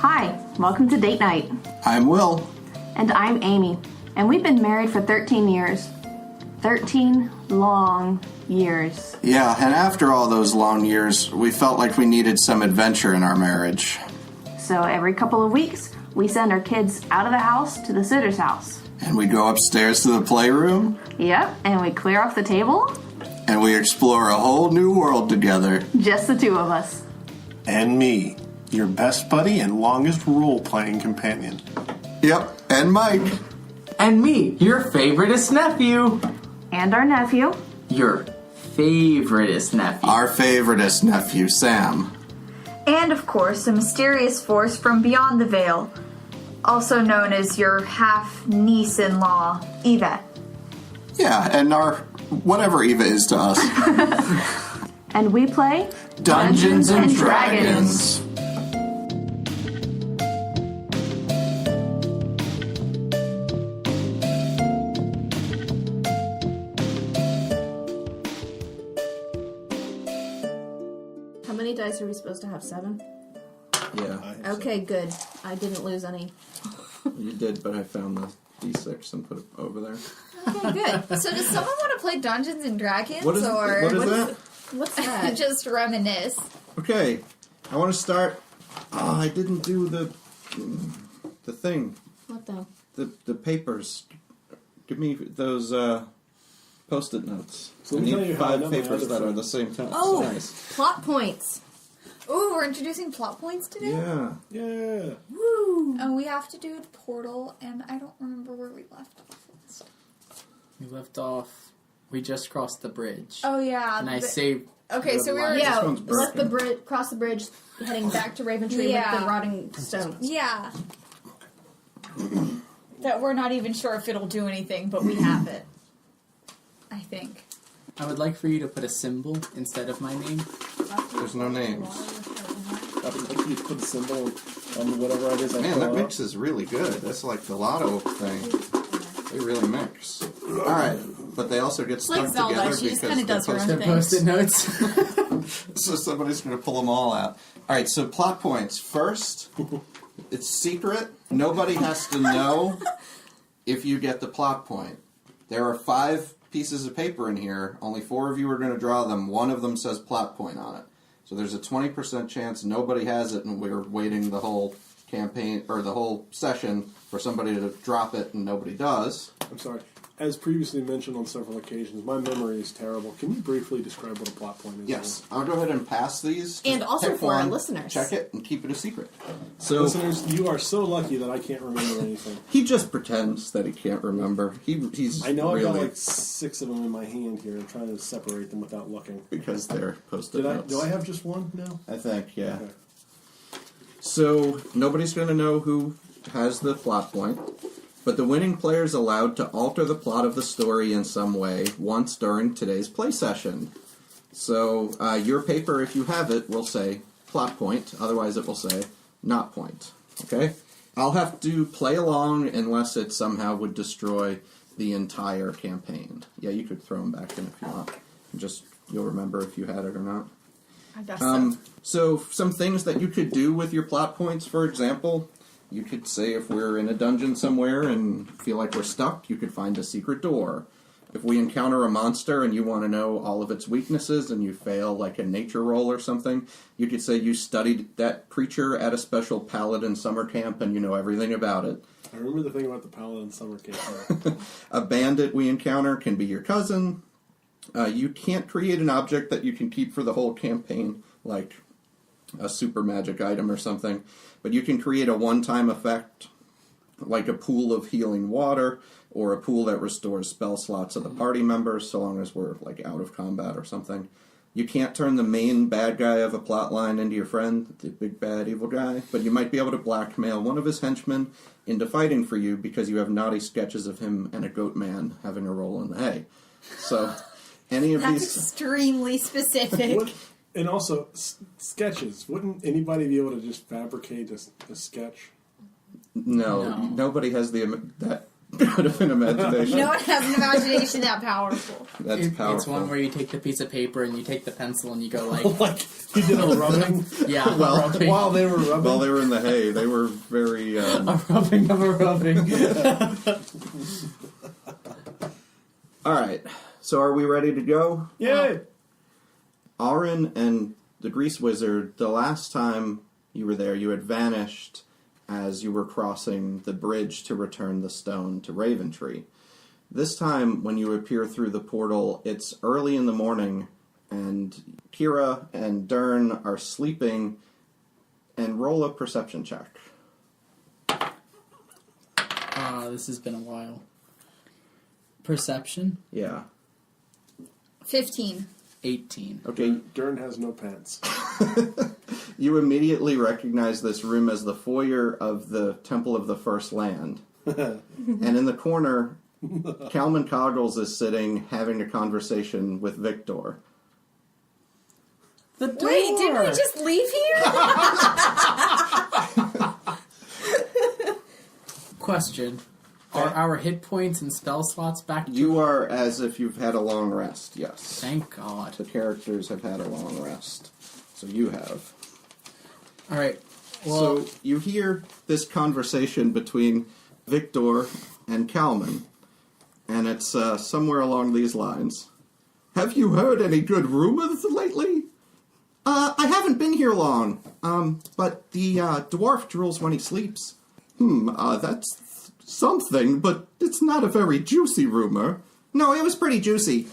Hi, welcome to Date Night. I'm Will. And I'm Amy. And we've been married for 13 years. 13 long years. Yeah, and after all those long years, we felt like we needed some adventure in our marriage. So every couple of weeks, we send our kids out of the house to the sitter's house. And we go upstairs to the playroom. Yep, and we clear off the table. And we explore a whole new world together. Just the two of us. And me, your best buddy and longest role-playing companion. Yep, and Mike. And me, your favoriteest nephew. And our nephew. Your favoriteest nephew. Our favoriteest nephew, Sam. And, of course, a mysterious force from beyond the veil, also known as your half-niece-in-law, Eva. Yeah, and our whatever Eva is to us. And we play Dungeons and Dragons. How many dice are we supposed to have? 7? Yeah, Okay, good. I didn't lose any. you did, but I found the D6 and put it over there. Okay, good. So does someone want to play Dungeons and Dragons? What is that? What's that? Just reminisce? Okay, I want to start. Oh, I didn't do the thing. What the? The papers. Give me those Post-it notes. So I let me tell need you how I 5 know my papers other that are friend. the same time. Oh, Nice. plot points. Ooh, we're introducing plot points today? Yeah. Yeah. Woo! And we have to do a portal, and I don't remember where we left off. We left off. We just crossed the bridge. Oh, yeah. And I saved. Okay, so we were... This Yeah, one's left the broken. bridge, cross the bridge, heading back to Raventree Yeah. with the rotting stone. Yeah. That we're not even sure if it'll do anything, but we have it. I think. I would like for you to put a symbol instead of my name. There's no names. I think you put a symbol on whatever it is I Man, pull that out. mix is really good. That's like the lotto thing. They really mix. Alright, but they also get stuck like Zelda, together she just because kinda does her they're own The thing. post-it notes. So somebody's going to pull them all out. Alright, so plot points. First, it's secret. Nobody has to know if you get the plot point. There are 5 pieces of paper in here. Only 4 of you are going to draw them. One of them says plot point on it. So there's a 20% chance nobody has it, and we're waiting the whole campaign, or the whole session, for somebody to drop it, and nobody does. I'm sorry. As previously mentioned on several occasions, my memory is terrible. Can you briefly describe what a plot point is? Yes, I'll go ahead and pass these. And Just also pick for our one, listeners. check it, and keep it a secret. So Listeners, you are so lucky that I can't remember anything. he just pretends that he can't remember. He's I know really, I've got like 6 of them in my hand here. I'm trying to separate them without looking. because they're Post-it notes. Do I have just one now? I think, yeah. Okay. So nobody's going to know who has the plot point, but the winning player is allowed to alter the plot of the story in some way once during today's play session. So your paper, if you have it, will say plot point. Otherwise, it will say not point. Okay? I'll have to play along unless it somehow would destroy the entire campaign. Yeah, you could throw them back in if you want. Just you'll remember if you had it or not. I guess so. So some things that you could do with your plot points, for example, you could say if we're in a dungeon somewhere and feel like we're stuck, you could find a secret door. If we encounter a monster and you want to know all of its weaknesses and you fail like a nature roll or something, you could say you studied that creature at a special paladin summer camp and you know everything about it. I remember the thing about the paladin summer camp. A bandit we encounter can be your cousin. You can't create an object that you can keep for the whole campaign, like a super magic item or something, but you can create a one-time effect, like a pool of healing water, or a pool that restores spell slots of the party members, so long as we're like out of combat or something. You can't turn the main bad guy of a plot line into your friend, the big bad evil guy, but you might be able to blackmail one of his henchmen into fighting for you because you have naughty sketches of him and a goat man having a roll in the hay. So any of That's these... extremely specific. What, and also, sketches. Wouldn't anybody be able to just fabricate a sketch? No, No. nobody has that good of an imagination. No one has an imagination that powerful. That's powerful. It's one where you take the piece of paper and you take the pencil and you go like, Like, he did a rubbing yeah, Well, a rubbing. while they were rubbing. While they were in the hay, they were very... a rubbing of a rubbing. All right, so are we ready to go? Yay! Auron and the Grease Wizard, the last time you were there, you had vanished as you were crossing the bridge to return the stone to Raventree. This time, when you appear through the portal, it's early in the morning, and Kira and Dern are sleeping, and roll a perception check. This has been a while. Perception? Yeah. 15. 18. Okay, Dern has no pants. you immediately recognize this room as the foyer of the Temple of the First Land. And in the corner, Kalman Coggles is sitting having a conversation with Victor. The door! Wait, didn't we just leave here? Question. Are our hit points and spell slots back to... You are as if you've had a long rest, yes. Thank God. The characters have had a long rest. So you have. Alright, well... So you hear this conversation between Victor and Kalman. And it's somewhere along these lines. Have you heard any good rumors lately? I haven't been here long. But the dwarf drools when he sleeps. That's something, but it's not a very juicy rumor. No, it was pretty juicy.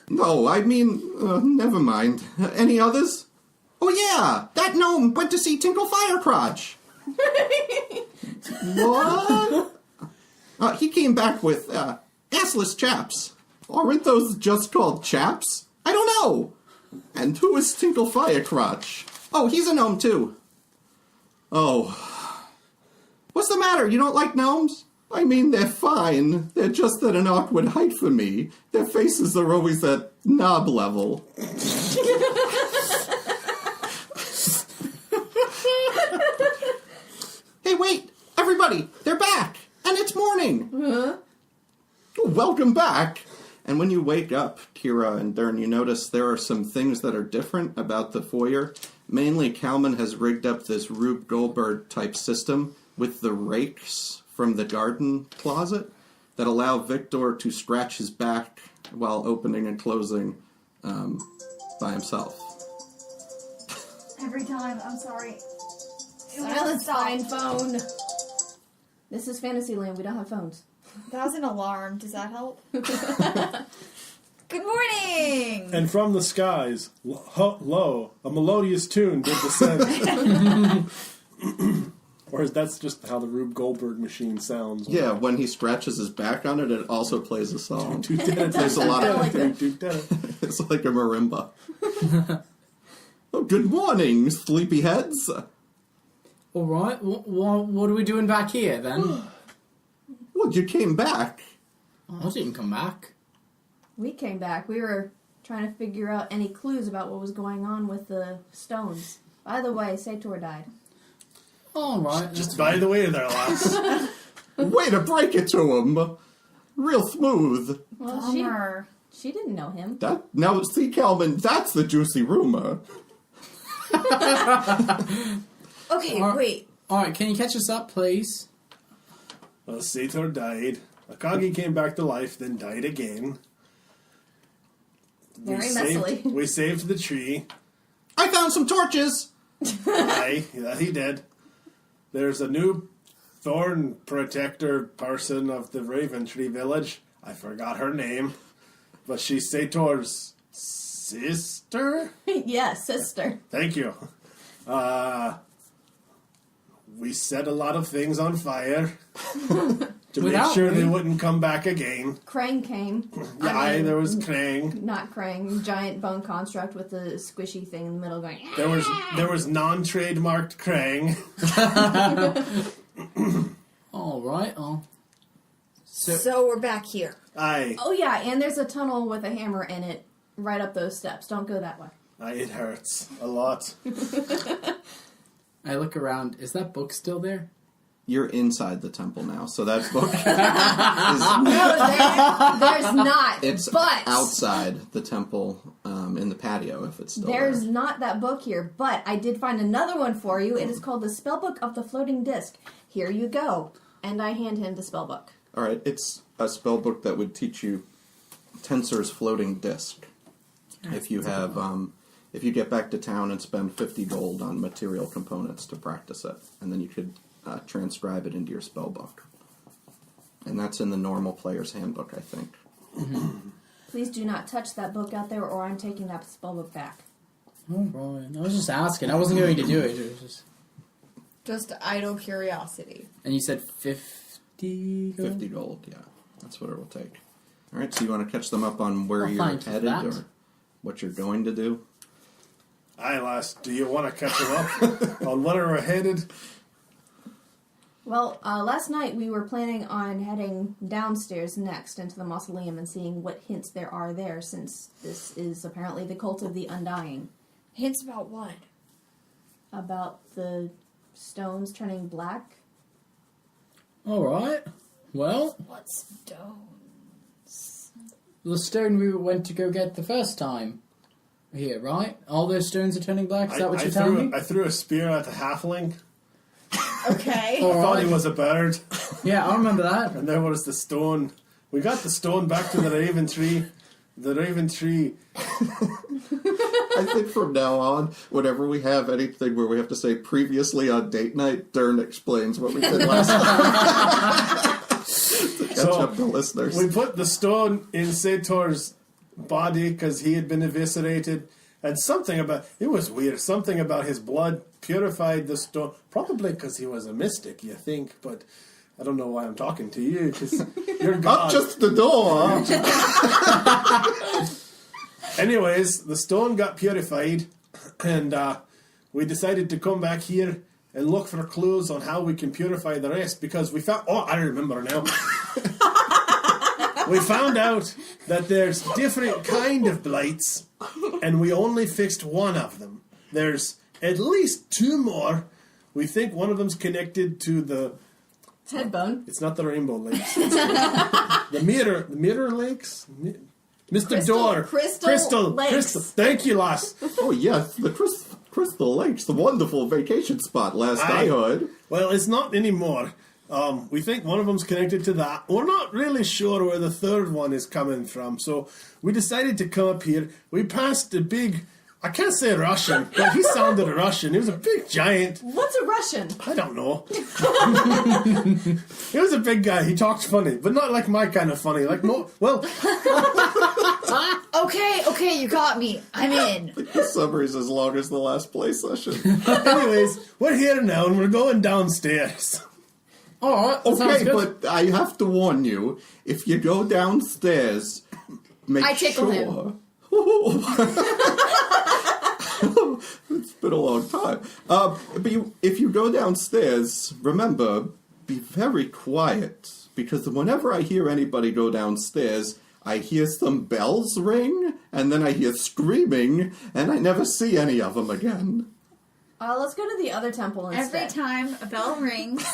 No, I mean, never mind. Any others? Oh yeah, that gnome went to see Tinkle Firecrotch. What? He came back with assless chaps. Aren't those just called chaps? I don't know. And who is Tinkle Firecrotch? Oh, he's a gnome too. Oh. What's the matter? You don't like gnomes? I mean, they're fine. They're just at an awkward height for me. Their faces are always at knob level. Hey, wait! Everybody! They're back! And it's morning! Welcome back! And when you wake up, Kira and Dern, you notice there are some things that are different about the foyer. Mainly, Kalman has rigged up this Rube Goldberg-type system with the rakes from the garden closet that allow Victor to scratch his back while opening and closing by himself. Every time, I'm sorry. Silence, fine phone. This is Fantasyland, we don't have phones. That was an alarm. Does that help? Good morning! And from the skies, lo, a melodious tune did descend. Or that's just how the Rube Goldberg machine sounds. Yeah, when he scratches his back on it, it also plays a song. There's There's a lot of... of... It's like a marimba. Oh, good morning, sleepyheads. Alright, what are we doing back here then? Well, you came back. I didn't come back. We came back. We were trying to figure out any clues about what was going on with the stones. By the way, Sator died. Alright. Just by the way there, lass. Way to break it to him. Real smooth. Well, Bummer. she didn't know him. Now, see, Calvin, that's the juicy rumor. Okay, wait. Alright, can you catch us up, please? Well, Sator died. Akagi came back to life, then died again. Very messily. We saved the tree. I found some torches. Aye, that he did. There's a new thorn protector person of the Raventree village. I forgot her name. But she's Sator's sister? Yes, sister. Thank you. We set a lot of things on fire to make Without sure me. they wouldn't come back again. Krang came. Aye, there was Krang. Not Krang. Giant bone construct with the squishy thing in the middle going... There was non-trademarked Krang. Alright, So we're back here. Aye, Oh yeah, and there's a tunnel with a hammer in it right up those steps. Don't go that way. it hurts a lot. I look around. Is that book still there? You're inside the temple now, so that book is No, there's not. it's but outside the temple in the patio if it's still there's there. not that book here. But I did find another one for you. It is called the Spellbook of the Floating Disc. Here you go. And I hand him the spellbook. All right, it's a spell book that would teach you Tensor's floating disc. If you have, if you get back to town and spend 50 gold on material components to practice it, and then you could transcribe it into your spell book. And that's in the normal player's handbook, I think. Please do not touch that book out there, or I'm taking that spellbook back. Oh, right. I was just asking. I wasn't going to do it. It was Just idle curiosity. And you said 50 gold? 50 gold, yeah. That's what it will take. All right, so you want to catch them up on where Well, you're thank you for headed that. or what you're going to do? Aye, lass, do you want to catch them up on where we're headed? Well, last night we were planning on heading downstairs next into the mausoleum and seeing what hints there are there, since this is apparently the cult of the Undying. Hints about what? About the stones turning black. All right. Well, What stone? the stone we went to go get the first time. Here, right? All those stones are turning black? Is that what you're telling me? I threw a spear at the halfling. Okay. All I thought right. he was a bird. Yeah, I remember that. And there was the stone. We got the stone back to the Raven Tree. The Raven Tree. I think from now on, whenever we have anything where we have to say previously on date night, Dern explains what we did last time. To catch up the listeners. We put the stone in Sator's body because he had been eviscerated. And something about... It was weird. Something about his blood purified the stone. Probably because he was a mystic, you think. But I don't know why I'm talking to you. Because you're God. Up just the door! Anyways, the stone got purified, and we decided to come back here and look for clues on how we can purify the rest, because we found... Oh, I remember now. We found out that there's different kind of blights, and we only fixed one of them. There's at least two more. We think one of them's connected to the... Headbone. It's not the Rainbow Lakes. It's the Mirror Lakes? Mr. Door. Crystal Lakes. Crystal. Thank you, lass. Oh, yes, the Crystal Lakes, the wonderful vacation spot last I Aye. heard. Well, it's not anymore. We think one of them's connected to that. We're not really sure where the third one is coming from, so we decided to come up here. We passed a big... I can't say Russian, but he sounded Russian. He was a big giant. What's a Russian? I don't know. He was a big guy. He talked funny, but not like my kind of funny. Like, no, well, Okay, you got me. I'm in. The summary's as long as the last play session. anyways, we're here now and we're going downstairs. All right, that sounds Okay, good. but I have to warn you, if you go downstairs, make I tickle sure... It's been a long time. But if you go downstairs, remember, be very quiet. Because whenever I hear anybody go downstairs, I hear some bells ring, and then I hear screaming, and I never see any of them again. Let's go to the other temple instead. Every time a bell rings,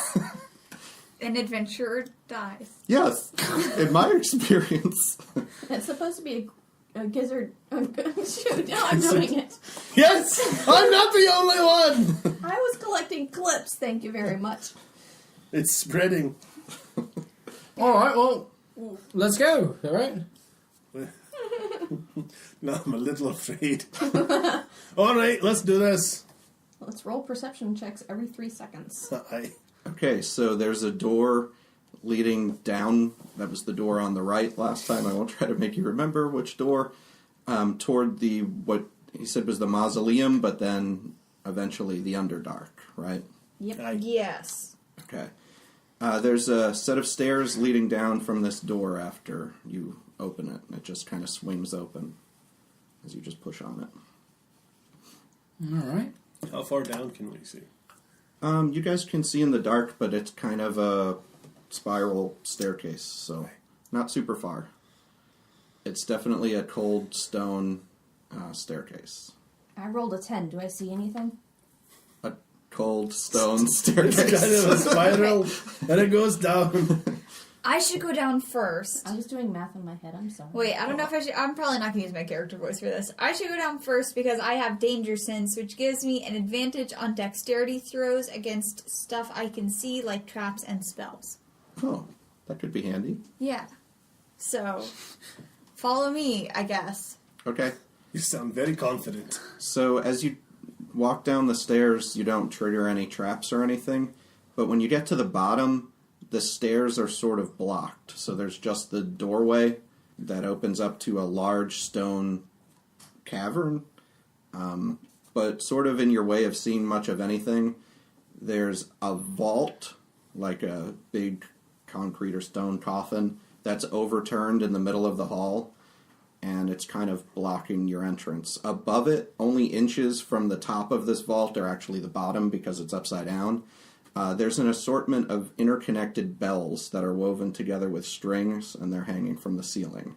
an adventurer dies. Yes, in my experience. It's supposed to be a gizzard. Shoot, now I'm doing it. Yes, I'm not the only one. I was collecting clips, thank you very much. It's spreading. All right, well, let's go. All right. No, I'm a little afraid. All right, let's do this. Let's roll perception checks every 3 seconds. Aye. Okay, so there's a door leading down. That was the door on the right last time. I won't try to make you remember which door. Toward the, what he said was the mausoleum, but then eventually the Underdark, right? Yep. Aye. Yes. Okay. There's a set of stairs leading down from this door after you open it. It just kind of swings open as you just push on it. All right. How far down can we see? You guys can see in the dark, but it's kind of a spiral staircase, so not super far. It's definitely a cold stone staircase. I rolled a 10. Do I see anything? A cold stone It's staircase. kind of a spiral, and it goes down. I should go down first. I was doing math in my head. I'm sorry. Wait, I don't know if I should. I'm probably not going to use my character voice for this. I should go down first because I have danger sense, which gives me an advantage on dexterity throws against stuff I can see, like traps and spells. Oh, that could be handy. Yeah. So, follow me, I guess. Okay. You sound very confident. So as you walk down the stairs, you don't trigger any traps or anything. But when you get to the bottom, the stairs are sort of blocked. So there's just the doorway that opens up to a large stone cavern. But sort of in your way of seeing much of anything, there's a vault, like a big concrete or stone coffin, that's overturned in the middle of the hall. And it's kind of blocking your entrance. Above it, only inches from the top of this vault are actually the bottom because it's upside down. There's an assortment of interconnected bells that are woven together with strings, and they're hanging from the ceiling.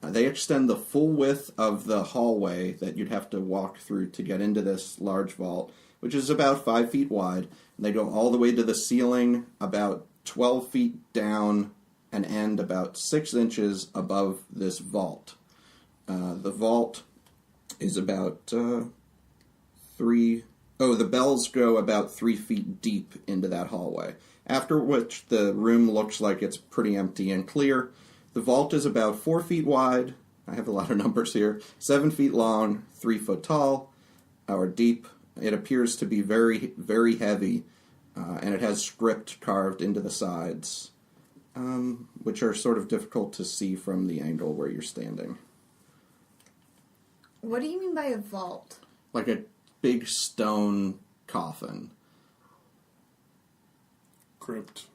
They extend the full width of the hallway that you'd have to walk through to get into this large vault, which is about 5 feet wide. And they go all the way to the ceiling, about 12 feet down, and end about 6 inches above this vault. The vault is about the bells go about 3 feet deep into that hallway, after which the room looks like it's pretty empty and clear. The vault is about 4 feet wide, I have a lot of numbers here, 7 feet long, 3 foot tall, or deep. It appears to be very, very heavy, and it has script carved into the sides, which are sort of difficult to see from the angle where you're standing. What do you mean by a vault? Like a big stone coffin. Crypt.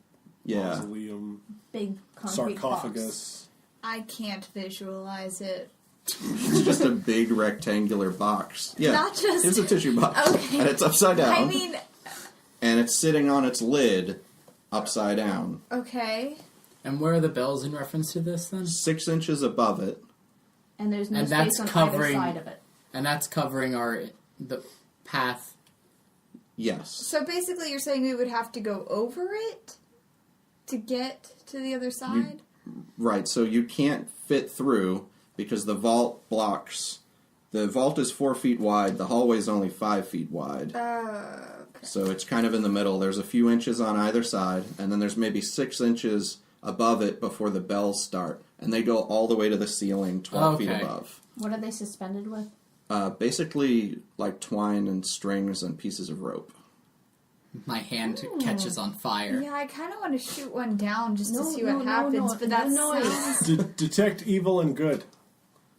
Yeah. Mausoleum. Big concrete box. Sarcophagus. I can't visualize it. It's just a big rectangular box. Yeah. Not just- It's a tissue box. Okay. And it's upside down. I mean, And it's sitting on its lid upside down. okay. And where are the bells in reference to this then? 6 inches above it. And there's no And space that's on covering- either side of it. And that's covering the path. Yes. So basically, you're saying we would have to go over it to get to the other side? Right, so you can't fit through because the vault blocks. The vault is 4 feet wide. The hallway is only 5 feet wide. Okay. So it's kind of in the middle. There's a few inches on either side, and then there's maybe 6 inches above it before the bells start. And they go all the way to the ceiling, 12 feet Okay. above. What are they suspended with? Basically, like twine and strings and pieces of rope. My hand catches on fire. Yeah, I kind of want to shoot one down just to No, see no, what no, happens, no, but that no noise. sounds... Detect evil and good.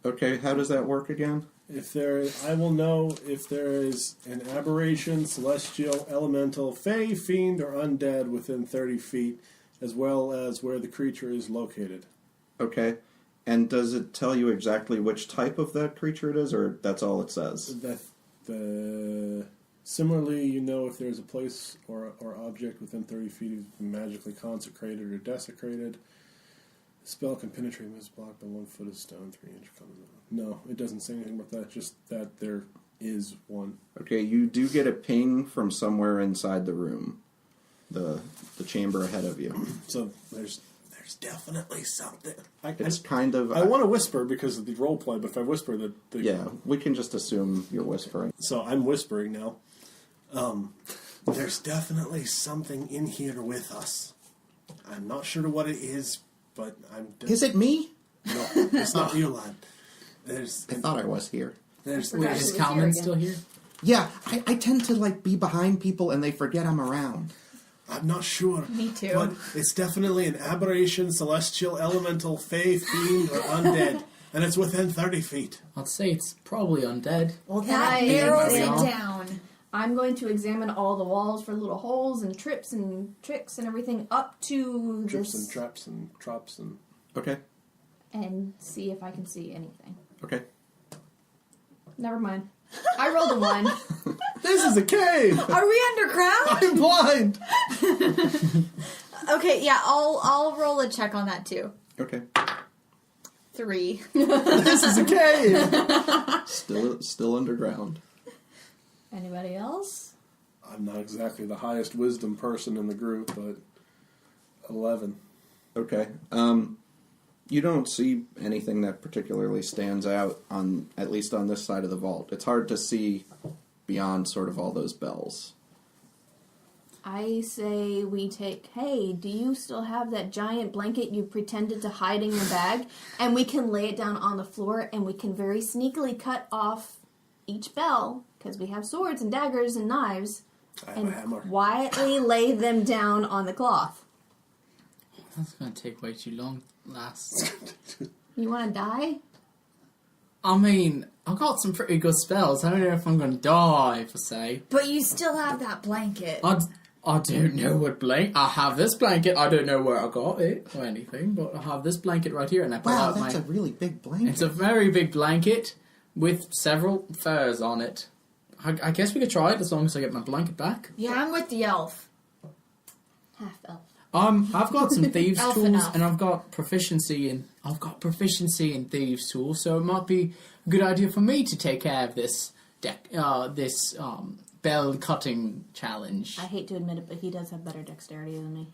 Okay, how does that work again? I will know if there is an aberration, celestial, elemental, fey, fiend, or undead within 30 feet, as well as where the creature is located. Okay. And does it tell you exactly which type of that creature it is, or that's all it says? Similarly, you know if there's a place or object within 30 feet has been magically consecrated or desecrated. The spell can penetrate and is blocked by 1 foot of stone, 3 inch color. No, it doesn't say anything about that, just that there is one. Okay, you do get a ping from somewhere inside the room. The chamber ahead of you. So there's definitely something. It's kind of... I want to whisper because of the role play, but if I whisper Yeah, we can just assume you're whispering. So I'm whispering now. There's definitely something in here with us. I'm not sure what it is, but I'm... Is it me? No, it's not you, lad. I thought I was here. There's forgot. Is It was Kalman here still here? Yeah, I tend to be behind people and they forget I'm around. I'm not sure. Me too. But it's definitely an aberration, celestial, elemental, fey, fiend, or undead. And it's within 30 feet. I'd say it's probably undead. Well, Can that I narrows it examine- down. I'm going to examine all the walls for little holes and trips and tricks and everything up to Trips this and traps and traps and... Okay, and see if I can see anything. okay. Never mind. I rolled a 1. This is a cave! Are we underground? I'm blind! Okay, yeah, I'll roll a check on that too. Okay. 3. This is a cave! Still underground. Anybody else? I'm not exactly the highest wisdom person in the group, but 11. Okay. You don't see anything that particularly stands out on, at least on this side of the vault. It's hard to see beyond sort of all those bells. I say we take, hey, do you still have that giant blanket you pretended to hide in your bag? And we can lay it down on the floor and we can very sneakily cut off each bell, because we have swords and daggers and knives, I have and a hammer. quietly lay them down on the cloth. That's going to take way too long, lass. You want to die? I mean, I've got some pretty good spells. I don't know if I'm going to die, per se. But you still have that blanket. I don't know what blanket. I have this blanket. I don't know where I got it or anything, but I have this blanket right here, and I pull Wow, out that's my. a really big blanket. It's a very big blanket with several furs on it. I guess we could try it as long as I get my blanket back. Yeah, I'm with the elf. Half elf. I've got some thieves' Elf tools, enough. and I've got proficiency in thieves' tools. So it might be a good idea for me to take care of this bell cutting challenge. I hate to admit it, but he does have better dexterity than me.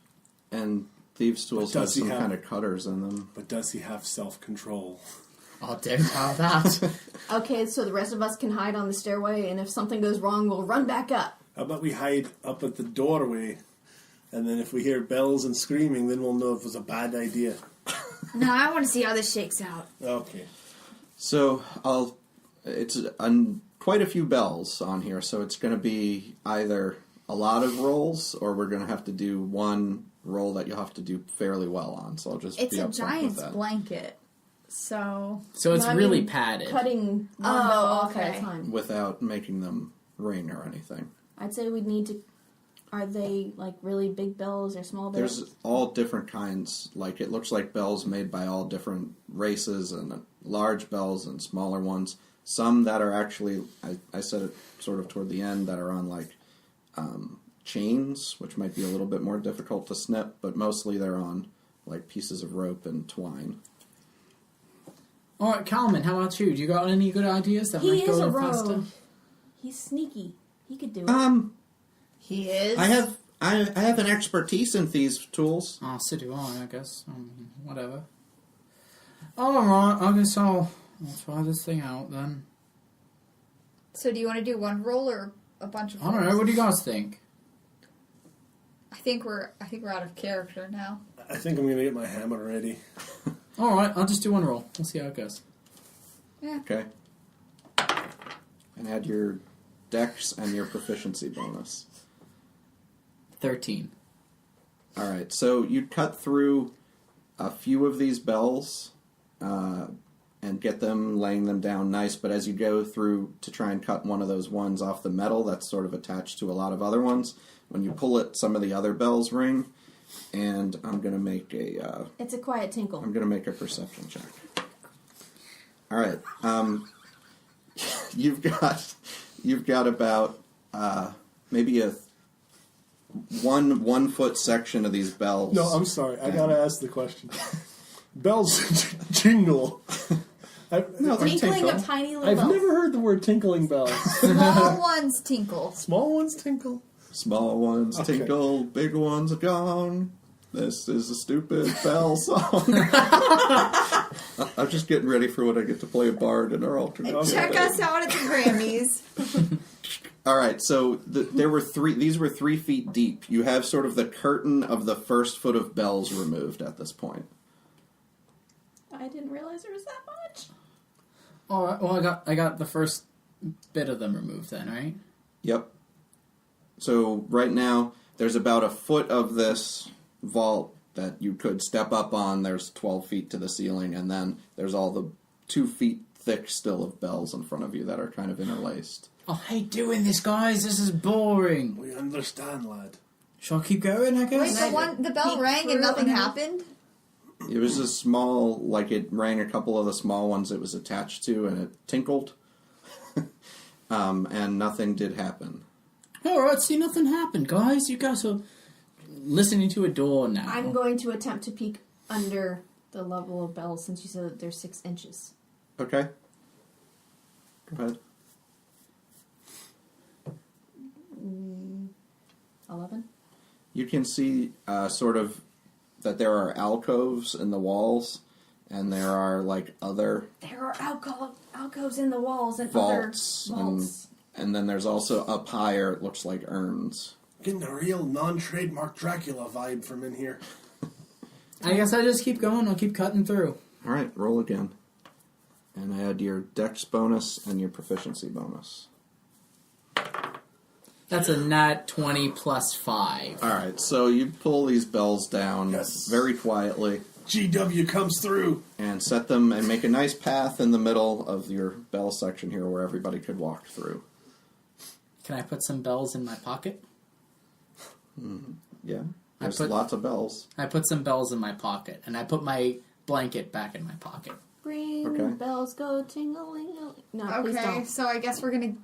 And thieves' tools But have does he some have- kind of cutters in them. But does he have self-control? I don't have that. Okay, so the rest of us can hide on the stairway, and if something goes wrong, we'll run back up. How about we hide up at the doorway, and then if we hear bells and screaming, then we'll know if it was a bad idea. No, I want to see how this shakes out. Okay. So it's quite a few bells on here, so it's going to be either a lot of rolls, or we're going to have to do one roll that you'll have to do fairly well on. So I'll just It's be a upfront with giant's that. blanket. So So it's No, I really mean, padded. Cutting one Oh, bell off at okay. a time. Without making them ring or anything. I'd say we'd need to. Are they like really big bells or small bells? There's all different kinds. Like, it looks like bells made by all different races, and large bells and smaller ones. Some that are actually, I said it sort of toward the end, that are on like chains, which might be a little bit more difficult to snip, but mostly they're on like pieces of rope and twine. Alright, Calvin, how about you? Do you got any good ideas that He might is go a faster? rogue. He's sneaky. He could do it. he is. I have an expertise in thieves' tools. Oh, so do I guess. Whatever. Alright, I guess I'll try this thing out then. So do you want to do one roll or a bunch of I don't know, rolls? what do you guys think? I think we're out of character now. I think I'm going to get my hammer ready. Alright, I'll just do one roll. We'll see how it goes. Yeah. Okay. And add your dex and your proficiency bonus. 13. Alright, so you cut through a few of these bells and get them, laying them down nice, but as you go through to try and cut one of those ones off the metal that's sort of attached to a lot of other ones, when you pull it, some of the other bells ring, and I'm going to make It's a quiet tinkle. I'm going to make a perception check. Alright, you've got about maybe a 1 foot section of these bells. No, I'm sorry. I got to ask the question. Bells jingle. No, they're Tinkling tinkle. of tiny little I've bells. never heard the word tinkling bells. Small ones tinkle. Small ones tinkle. Small ones Okay. tinkle, big ones are gone. This is a stupid bell song. I'm just getting ready for when I get to play a bard in our alternate. Okay. Check us out at the Grammys. All right, so there were three. These were 3 feet deep. You have sort of the curtain of the first foot of bells removed at this point. I didn't realize there was that much. Alright, well I got the first bit of them removed then, right? Yep. So right now, there's about a foot of this vault that you could step up on. There's 12 feet to the ceiling, and then there's all the 2 feet thick still of bells in front of you that are kind of interlaced. I hate doing this, guys. This is boring. We understand, lad. Shall I keep going, I Wait, guess? the bell Peek rang through and nothing and- happened? It was a small, like it rang a couple of the small ones it was attached to, and it tinkled, and nothing did happen. Alright, see, nothing happened, guys. You guys are listening to a door now. I'm going to attempt to peek under the level of bells since you said that they're 6 inches. Okay. Go ahead. 11. You can see sort of that there are alcoves in the walls, and there are like other There are alcoves in the walls and vaults, other vaults. and then there's also up higher. It looks like urns. Getting a real non-trademark Dracula vibe from in here. I guess I just keep going. I'll keep cutting through. All right, roll again, and add your dex bonus and your proficiency bonus. That's a nat 20 plus 5. All right, so you pull these bells down Yes. very quietly GW comes through. and set them and make a nice path in the middle of your bell section here where everybody could walk through. Can I put some bells in my pocket? Yeah, I there's put- lots of bells. I put some bells in my pocket, and I put my blanket back in my pocket. Ring Okay. bells go ting-a-ling-a-ling. No, please Okay, don't. so I guess we're gonna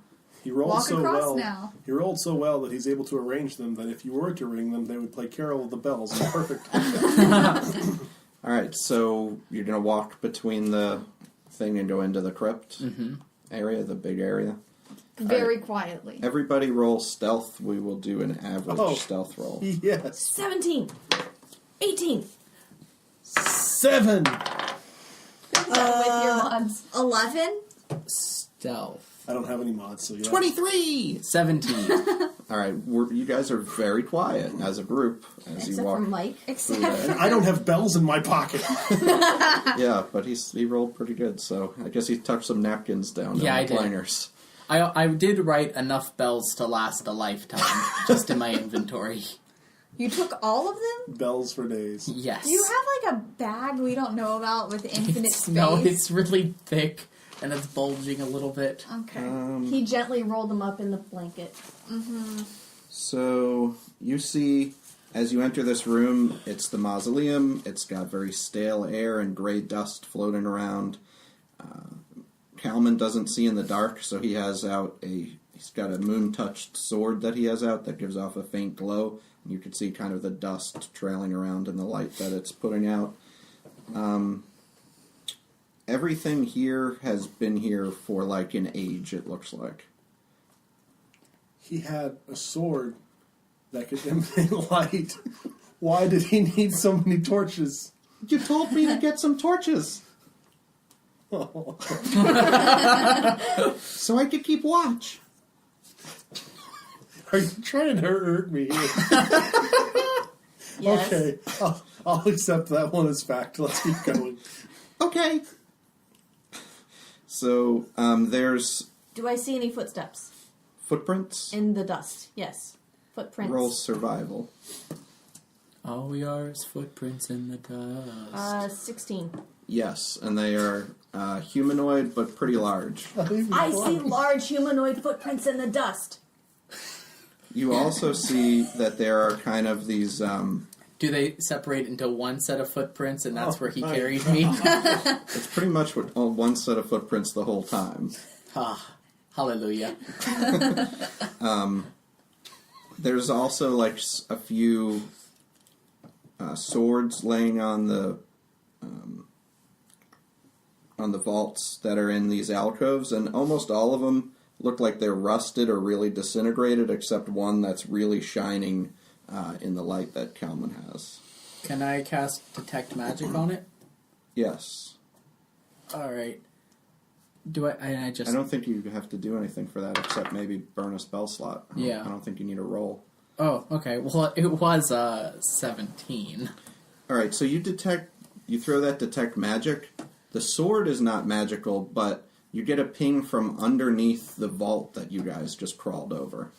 He rolled walk so across well. now. He rolled so well that he's able to arrange them that if you were to ring them, they would play Carol of the Bells in perfect time. All right, so you're going to walk between the thing and go into the crypt area, the big area. Very quietly. Everybody roll stealth. We will do an average stealth roll. Yes. 17. 18. 7. With your mods. 11? Stealth. I don't have any mods, so yeah. 23! 17. All right, you guys are very quiet as a group as you Except walk. for Mike. Except And I don't have bells in my pocket. Yeah, but he rolled pretty good, so I guess he tucked some napkins down. Yeah, on I the did. plangers. I did write enough bells to last a lifetime, just in my inventory. you took all of them? Bells for days. Yes. Do you have like a bag we don't know about with infinite space? No, it's really thick, and it's bulging a little bit. Okay. He gently rolled them up in the blanket. So you see, as you enter this room, it's the mausoleum. It's got very stale air and gray dust floating around. Kalman doesn't see in the dark, so he's got a moon-touched sword that he has out that gives off a faint glow. And you can see kind of the dust trailing around in the light that it's putting out. Everything here has been here for like an age, it looks like. He had a sword that could emanate light. Why did he need so many torches? You told me to get some torches. Oh. So I could keep watch. Are you trying to hurt me here? Yes. Okay, I'll accept that one as fact. Let's keep going. Okay. So, there's Do I see any footsteps footprints. in the dust? Yes. Footprints. Roll survival. All we are is footprints in the dust. 16. Yes, and they are humanoid, but pretty large. I see large humanoid footprints in the dust. You also see that there are kind of these... Do they separate into one set of footprints, and that's where he my carried me? it's pretty much one set of footprints the whole time. Ah, hallelujah. There's also like a few swords laying on the vaults that are in these alcoves, and almost all of them look like they're rusted or really disintegrated, except one that's really shining in the light that Kalman has. Can I cast Detect Magic on it? Yes. Alright. Do I just... I don't think you have to do anything for that except maybe burn a spell slot. Yeah. I don't think you need a roll. Oh, okay. Well, it was 17. Alright, so you throw that Detect Magic. The sword is not magical, but you get a ping from underneath the vault that you guys just crawled over.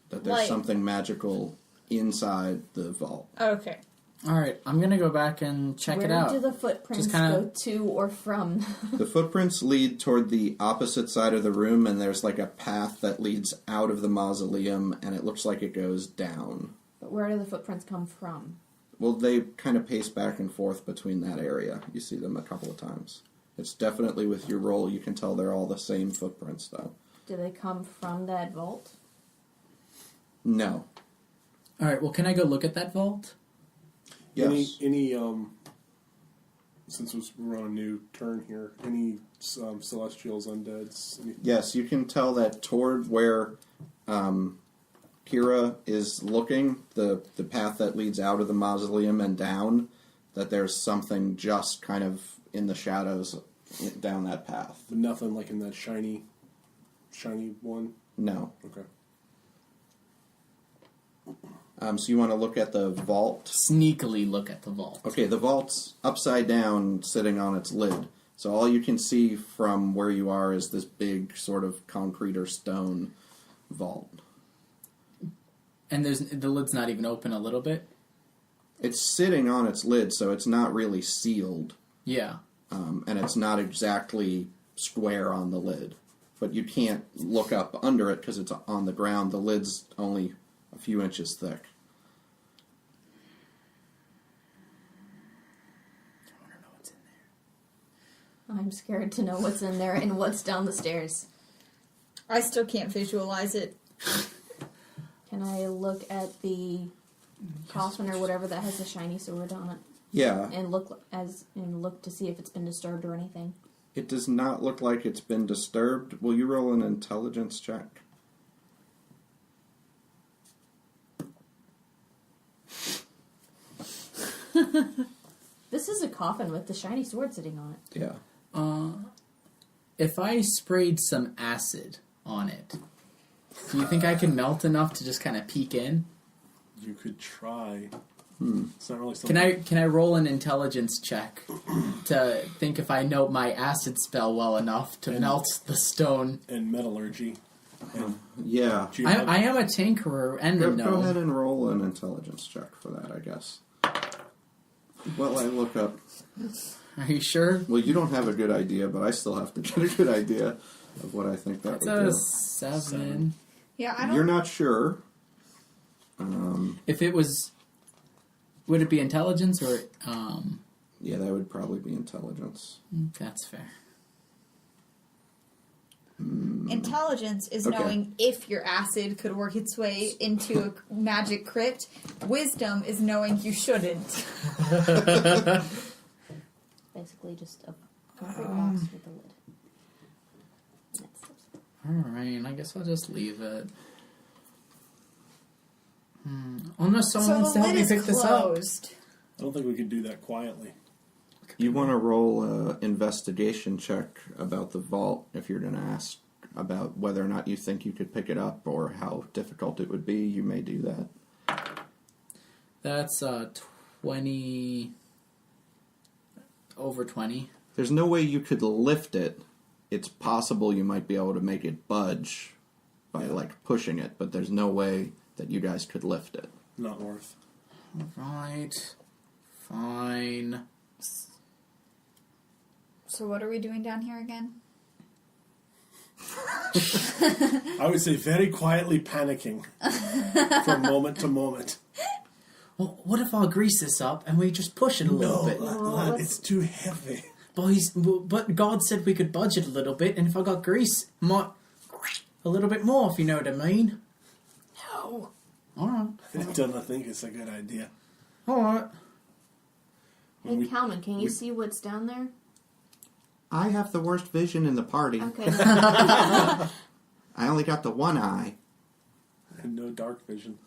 That there's Like- something magical inside the vault. Okay. Alright, I'm gonna go back and check Where it out. do the footprints Just kinda- go to or from? The footprints lead toward the opposite side of the room, and there's like a path that leads out of the mausoleum, and it looks like it goes down. But where do the footprints come from? Well, they kind of pace back and forth between that area. You see them a couple of times. It's definitely with your roll. You can tell they're all the same footprints, though. Do they come from that vault? No. Alright, well, can I go look at that vault? Yes. Any since we're on a new turn here, any celestials, undeads? Any... Yes, you can tell that toward where Kira is looking, the path that leads out of the mausoleum and down, that there's something just kind of in the shadows down that path. But nothing like in that shiny one? No. Okay. So you want to look at the vault? Sneakily look at the vault. Okay, the vault's upside down, sitting on its lid. So all you can see from where you are is this big sort of concrete or stone vault. And the lid's not even open a little bit? It's sitting on its lid, so it's not really sealed. Yeah. And it's not exactly square on the lid. But you can't look up under it because it's on the ground. The lid's only a few inches thick. I want to know what's in there. I'm scared to know what's in there and what's down the stairs. I still can't visualize it. Can I look at the coffin or whatever that has a shiny sword on it Yeah, and look to see if it's been disturbed or anything? it does not look like it's been disturbed. Will you roll an intelligence check? This is a coffin with the shiny sword sitting on it. Yeah. If I sprayed some acid on it, do you think I can melt enough to just kind of peek in? You could try. It's not really something... Can I roll an intelligence check to think if I know my acid spell well enough to melt the stone? And metallurgy. And Yeah. do you have- I am a tinkerer and a Go ahead gnome. and roll an intelligence check for that, I guess. Well, I look up. Are you sure? Well, you don't have a good idea, but I still have to get a good idea of what I think that It's would a do. 7. Yeah, I don't. You're not sure. If it was, would it be intelligence or? Yeah, that would probably be intelligence. That's fair. Intelligence is Okay. knowing if your acid could work its way into a magic crypt. Wisdom is knowing you shouldn't. Basically just a concrete box with a lid. Alright, I guess I'll just leave it. Unless someone So wants the to help lid me is pick this up. closed. I don't think we could do that quietly. You want to roll an investigation check about the vault if you're going to ask about whether or not you think you could pick it up or how difficult it would be. You may do that. That's 20. Over 20. There's no way you could lift it. It's possible you might be able to make it budge by like pushing it, but there's no way that you guys could lift it. Not worth. Right. Fine. So what are we doing down here again? I would say very quietly panicking from moment to moment. Well, what if I grease this up and we just push it a little bit? Lad, it's too heavy. But God said we could budge it a little bit, and if I got grease, a little bit more, if you know what I mean. No. Alright. I don't think it's a good idea. Alright. Hey, Calvin, can you see what's down there? I have the worst vision in the party. Okay. I only got the one eye. And no dark vision.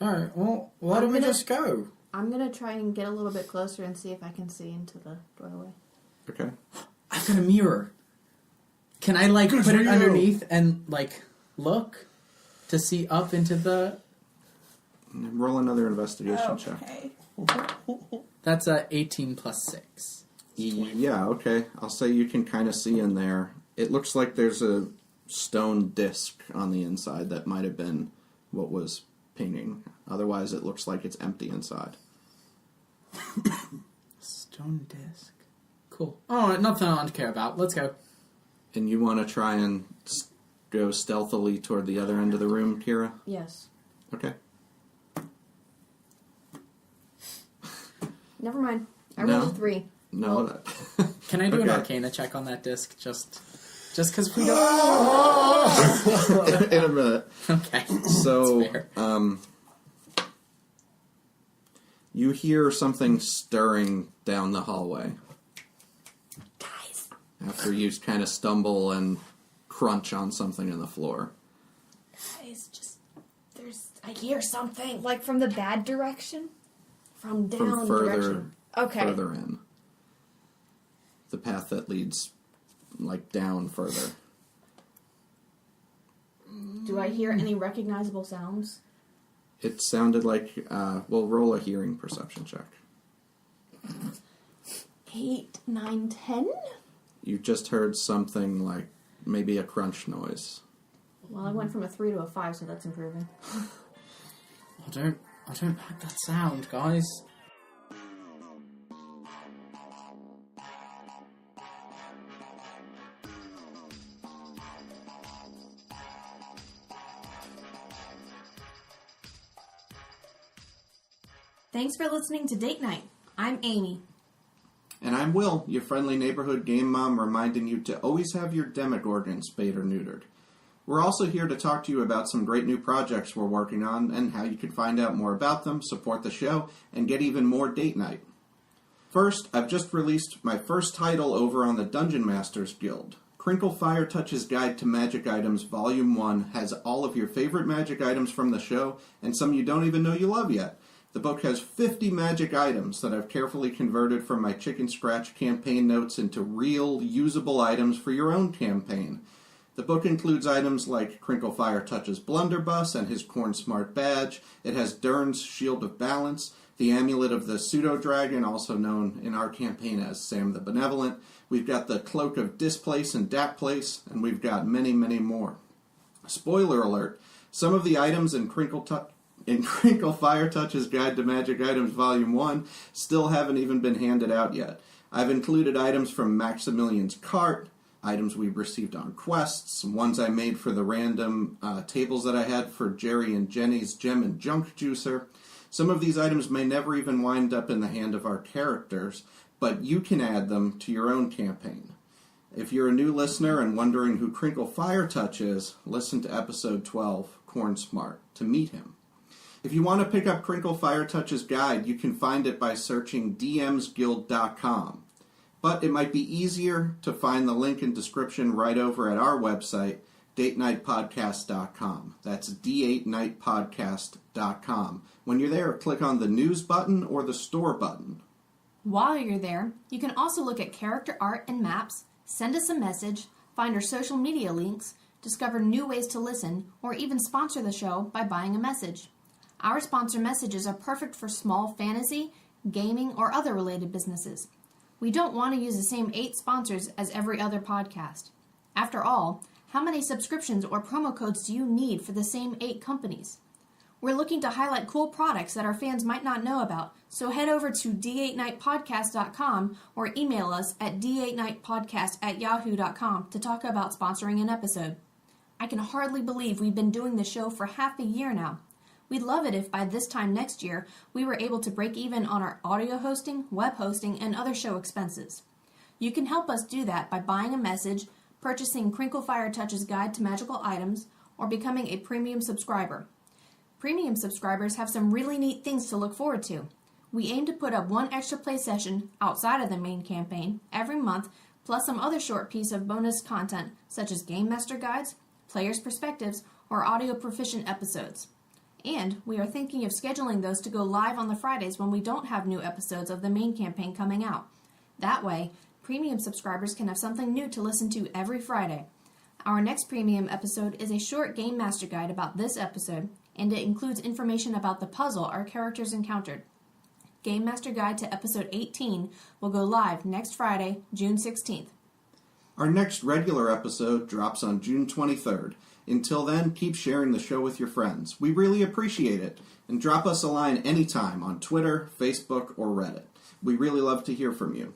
Alright, well, why don't we just go? I'm gonna try and get a little bit closer and see if I can see into the doorway. Okay. I've got a mirror. Can I, like, Good put for it you. underneath and, like, look to see up into the... Roll another investigation check. Okay. That's 18 plus 6. Yeah, okay. I'll say you can kind of see in there. It looks like there's a stone disc on the inside that might have been what was painting. Otherwise, it looks like it's empty inside. Stone disc. Cool. Alright, nothing I want to care about. Let's go. And you want to try and go stealthily toward the other end of the room, Kira? Yes. Okay. Never mind. I No? rolled a 3. No. That... Can I do an Okay. Arcana check on that disc? Just because we don't... In a minute. Okay. So, That's fair. You hear something stirring down the hallway. Guys. After you kind of stumble and crunch on something in the floor. Guys, just I hear something. Like from the bad direction? From down From further, direction. Okay. further in. The path that leads, like, down further. Do I hear any recognizable sounds? It sounded like, we'll roll a hearing perception check. 8, 9, 10? You just heard something like maybe a crunch noise. Well, I went from a 3 to a 5, so that's improving. I don't like that sound, guys. Thanks for listening to Date Night. I'm Amy. And I'm Will, your friendly neighborhood game mom, reminding you to always have your Demogorgon spayed or neutered. We're also here to talk to you about some great new projects we're working on and how you can find out more about them, support the show, and get even more date night. First, I've just released my first title over on the Dungeon Masters Guild. Crinkle Firetouch's Guide to Magic Items Volume 1 has all of your favorite magic items from the show, and some you don't even know you love yet. The book has 50 magic items that I've carefully converted from my Chicken Scratch campaign notes into real, usable items for your own campaign. The book includes items like Crinkle Firetouch's Blunderbuss and his Corn Smart badge. It has Dern's Shield of Balance, the Amulet of the Pseudo-Dragon, also known in our campaign as Sam the Benevolent. We've got the Cloak of Displace and Dakplace, and we've got many, many more. Spoiler alert, some of the items in Crinkle Firetouch's Guide to Magic Items Volume 1 still haven't even been handed out yet. I've included items from Maximilian's Cart, items we received on quests, ones I made for the random tables that I had for Jerry and Jenny's Gem and Junk Juicer. Some of these items may never even wind up in the hand of our characters, but you can add them to your own campaign. If you're a new listener and wondering who Crinkle Firetouch is, listen to episode 12, Corn Smart, to meet him. If you want to pick up Crinkle Firetouch's guide, you can find it by searching dmsguild.com. But it might be easier to find the link in description right over at our website, datenightpodcast.com. That's d8nightpodcast.com. When you're there, click on the news button or the store button. While you're there, you can also look at character art and maps, send us a message, find our social media links, discover new ways to listen, or even sponsor the show by buying a message. Our sponsor messages are perfect for small fantasy, gaming, or other related businesses. We don't want to use the same 8 sponsors as every other podcast. After all, how many subscriptions or promo codes do you need for the same 8 companies? We're looking to highlight cool products that our fans might not know about, so head over to d8nightpodcast.com or email us at d8nightpodcast@yahoo.com to talk about sponsoring an episode. I can hardly believe we've been doing the show for half a year now. We'd love it if by this time next year we were able to break even on our audio hosting, web hosting, and other show expenses. You can help us do that by buying a message, purchasing Crinkle Firetouch's Guide to Magical Items, or becoming a premium subscriber. Premium subscribers have some really neat things to look forward to. We aim to put up one extra play session outside of the main campaign every month, plus some other short piece of bonus content such as Game Master Guides, Players' Perspectives, or Audio Proficient episodes. And we are thinking of scheduling those to go live on the Fridays when we don't have new episodes of the main campaign coming out. That way, premium subscribers can have something new to listen to every Friday. Our next premium episode is a short Game Master Guide about this episode, and it includes information about the puzzle our characters encountered. Game Master Guide to episode 18 will go live next Friday, June 16th. Our next regular episode drops on June 23rd. Until then, keep sharing the show with your friends. We really appreciate it. And drop us a line anytime on Twitter, Facebook, or Reddit. We really love to hear from you.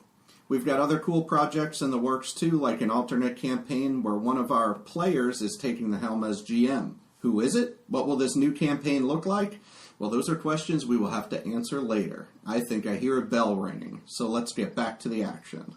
We've got other cool projects in the works too, like an alternate campaign where one of our players is taking the helm as GM. Who is it? What will this new campaign look like? Well, those are questions we will have to answer later. I think I hear a bell ringing, so let's get back to the action.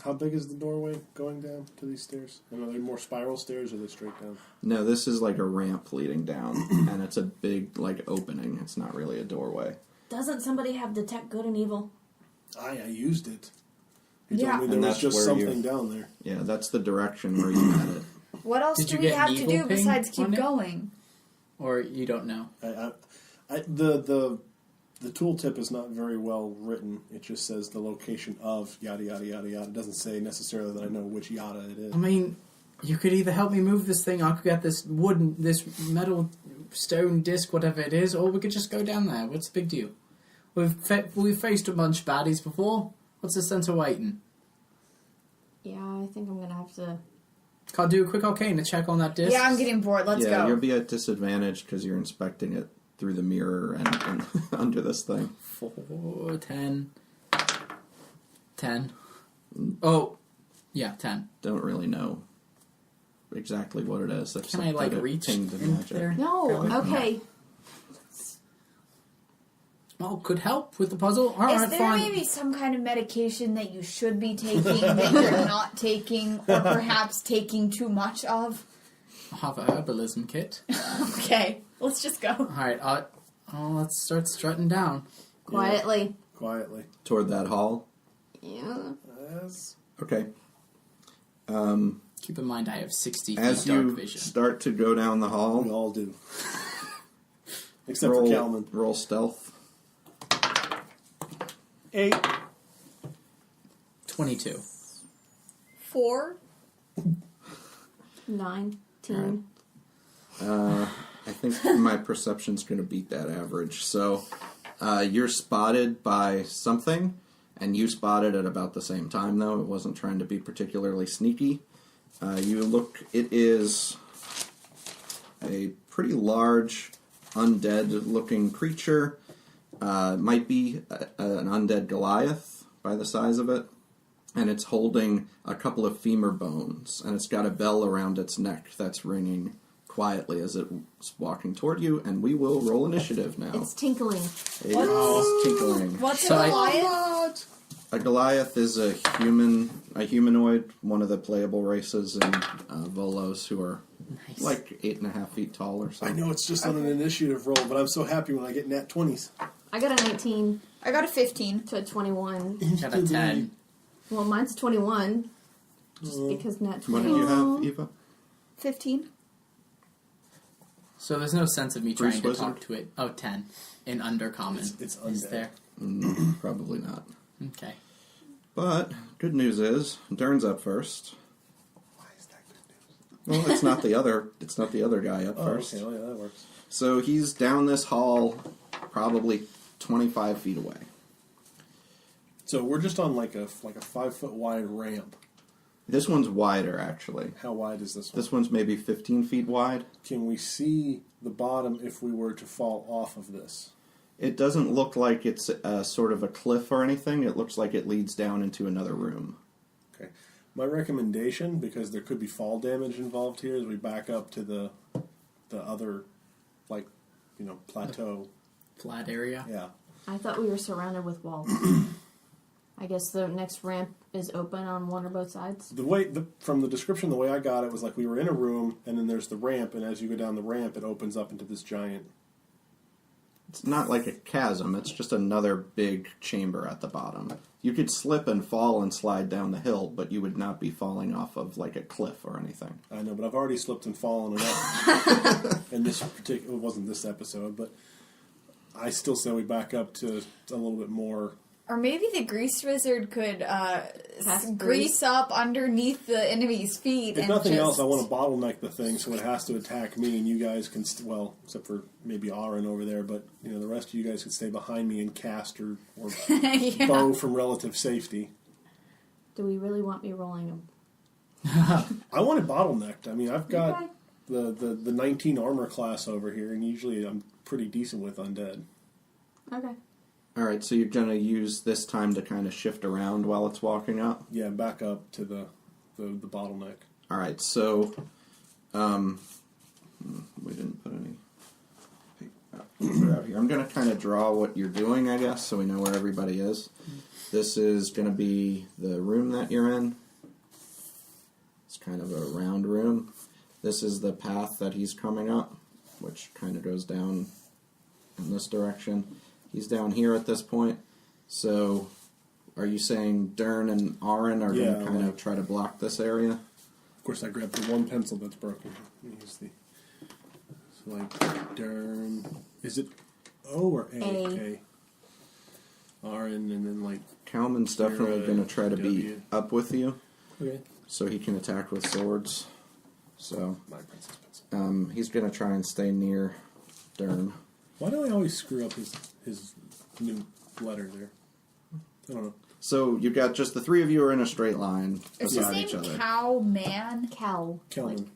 How big is the doorway going down to these stairs? And are they more spiral stairs or are they straight down? No, this is like a ramp leading down, and it's a big like opening. It's not really a doorway. Doesn't somebody have detect good and evil? I used it. He Yeah. told me there And was that's just where something you- down there. Yeah, that's the direction where you had it. What else Did do you we get have an to evil do ping besides keep on it? going? Or you don't know? The tooltip is not very well written. It just says the location of yada yada yada yada. It doesn't say necessarily that I know which yada it is. I mean, you could either help me move this thing, or I could get this this metal stone disc, whatever it is, or we could just go down there. What's the big deal? We've faced a bunch of baddies before. What's the sense of waiting? Yeah, I think I'm gonna have to. Can't do a quick arcana check on that disc? Yeah, I'm getting bored. Let's yeah, go. you'll be at disadvantage because you're inspecting it through the mirror and under this thing. 4, 10. 10. Oh, yeah, 10. Don't really know exactly what it is. Can I, like, that it reach pinged the in magic. there? No, Probably. okay. Oh, could help with the puzzle. All Is right, there fine. maybe some kind of medication that you should be taking that you're not taking, or perhaps taking too much of? I'll have a herbalism kit. Okay, let's just go. All right, let's start strutting down. Quietly. Quietly. Toward that hall. Yeah. Yes. Okay. Keep in mind, I have 60 feet As dark you vision. start to go down the We hall, all do. Except roll, for Calman. roll stealth. 8. 22. 4. 19. I think my perception's going to beat that average. So you're spotted by something, and you spotted at about the same time, though. It wasn't trying to be particularly sneaky. You look, it is a pretty large, undead-looking creature. Might be an undead Goliath by the size of it. And it's holding a couple of femur bones, and it's got a bell around its neck that's ringing quietly as it's walking toward you, and we will roll initiative now. It's tinkling. It is tinkling. What's So a I- Goliath? A Goliath is a humanoid, one of the playable races in Volos, who are Nice. like 8.5 feet tall or I something. know it's just on an initiative roll, but I'm so happy when I get nat 20s. I got a 19 I got a 15. to a 21. Got a 10. Well, mine's 21. Just because not 20. What did you have, Eva? 15? So there's no sense of me Bruce trying to Wizard? talk to it. Oh, 10. In undercommon. It's Is undead. there? Probably not. Okay. But good news is Dern's up first. Why is that good news? Well, it's not the other. It's not the other guy up Oh, first. okay. Well, yeah, that works. So he's down this hall, probably 25 feet away. So we're just on like a 5 foot wide ramp. This one's wider, actually. How wide is this one? This one's maybe 15 feet wide. Can we see the bottom if we were to fall off of this? It doesn't look like it's sort of a cliff or anything. It looks like it leads down into another room. Okay. My recommendation, because there could be fall damage involved here, is we back up to the other, plateau. Flat area. Yeah. I thought we were surrounded with walls. I guess the next ramp is open on one or both sides. From the description, the way I got it was like we were in a room, and then there's the ramp, and as you go down the ramp, it opens up into this giant. It's not like a chasm. It's just another big chamber at the bottom. You could slip and fall and slide down the hill, but you would not be falling off of like a cliff or anything. I know, but I've already slipped and fallen enough. And it wasn't this episode, but I still say we back up to a little bit more. Or maybe the grease wizard could Pass grease grease. up underneath the enemy's feet. If and nothing just... else, I want to bottleneck the thing so it has to attack me, and you guys can, except for maybe Aaron over there, but the rest of you guys can stay behind me and cast or Yeah. bow from relative safety. Do we really want me rolling them? I want it bottlenecked. I mean, I've got Okay. the 19 armor class over here, and usually I'm pretty decent with undead. Okay. All right, so you're going to use this time to kind of shift around while it's walking up? Yeah, back up to the bottleneck. All right, so we didn't put any. out here. I'm going to kind of draw what you're doing, I guess, so we know where everybody is. This is going to be the room that you're in. It's kind of a round room. This is the path that he's coming up, which kind of goes down in this direction. He's down here at this point. So, are you saying Dern and Aaron are going to kind of try to block this area? Of course, I grabbed the one pencil that's broken. Use the Dern. Is it O or A? A. Aaron, and then Kalman's definitely going to try to be W. up with you, Okay. so he can attack with swords. So, My princess pencil. he's going to try and stay near Dern. Why do I always screw up his new letter there? I don't know. So you've got just the three of you are in a straight line Is his beside name each other. Cowman? Cow. Kelman.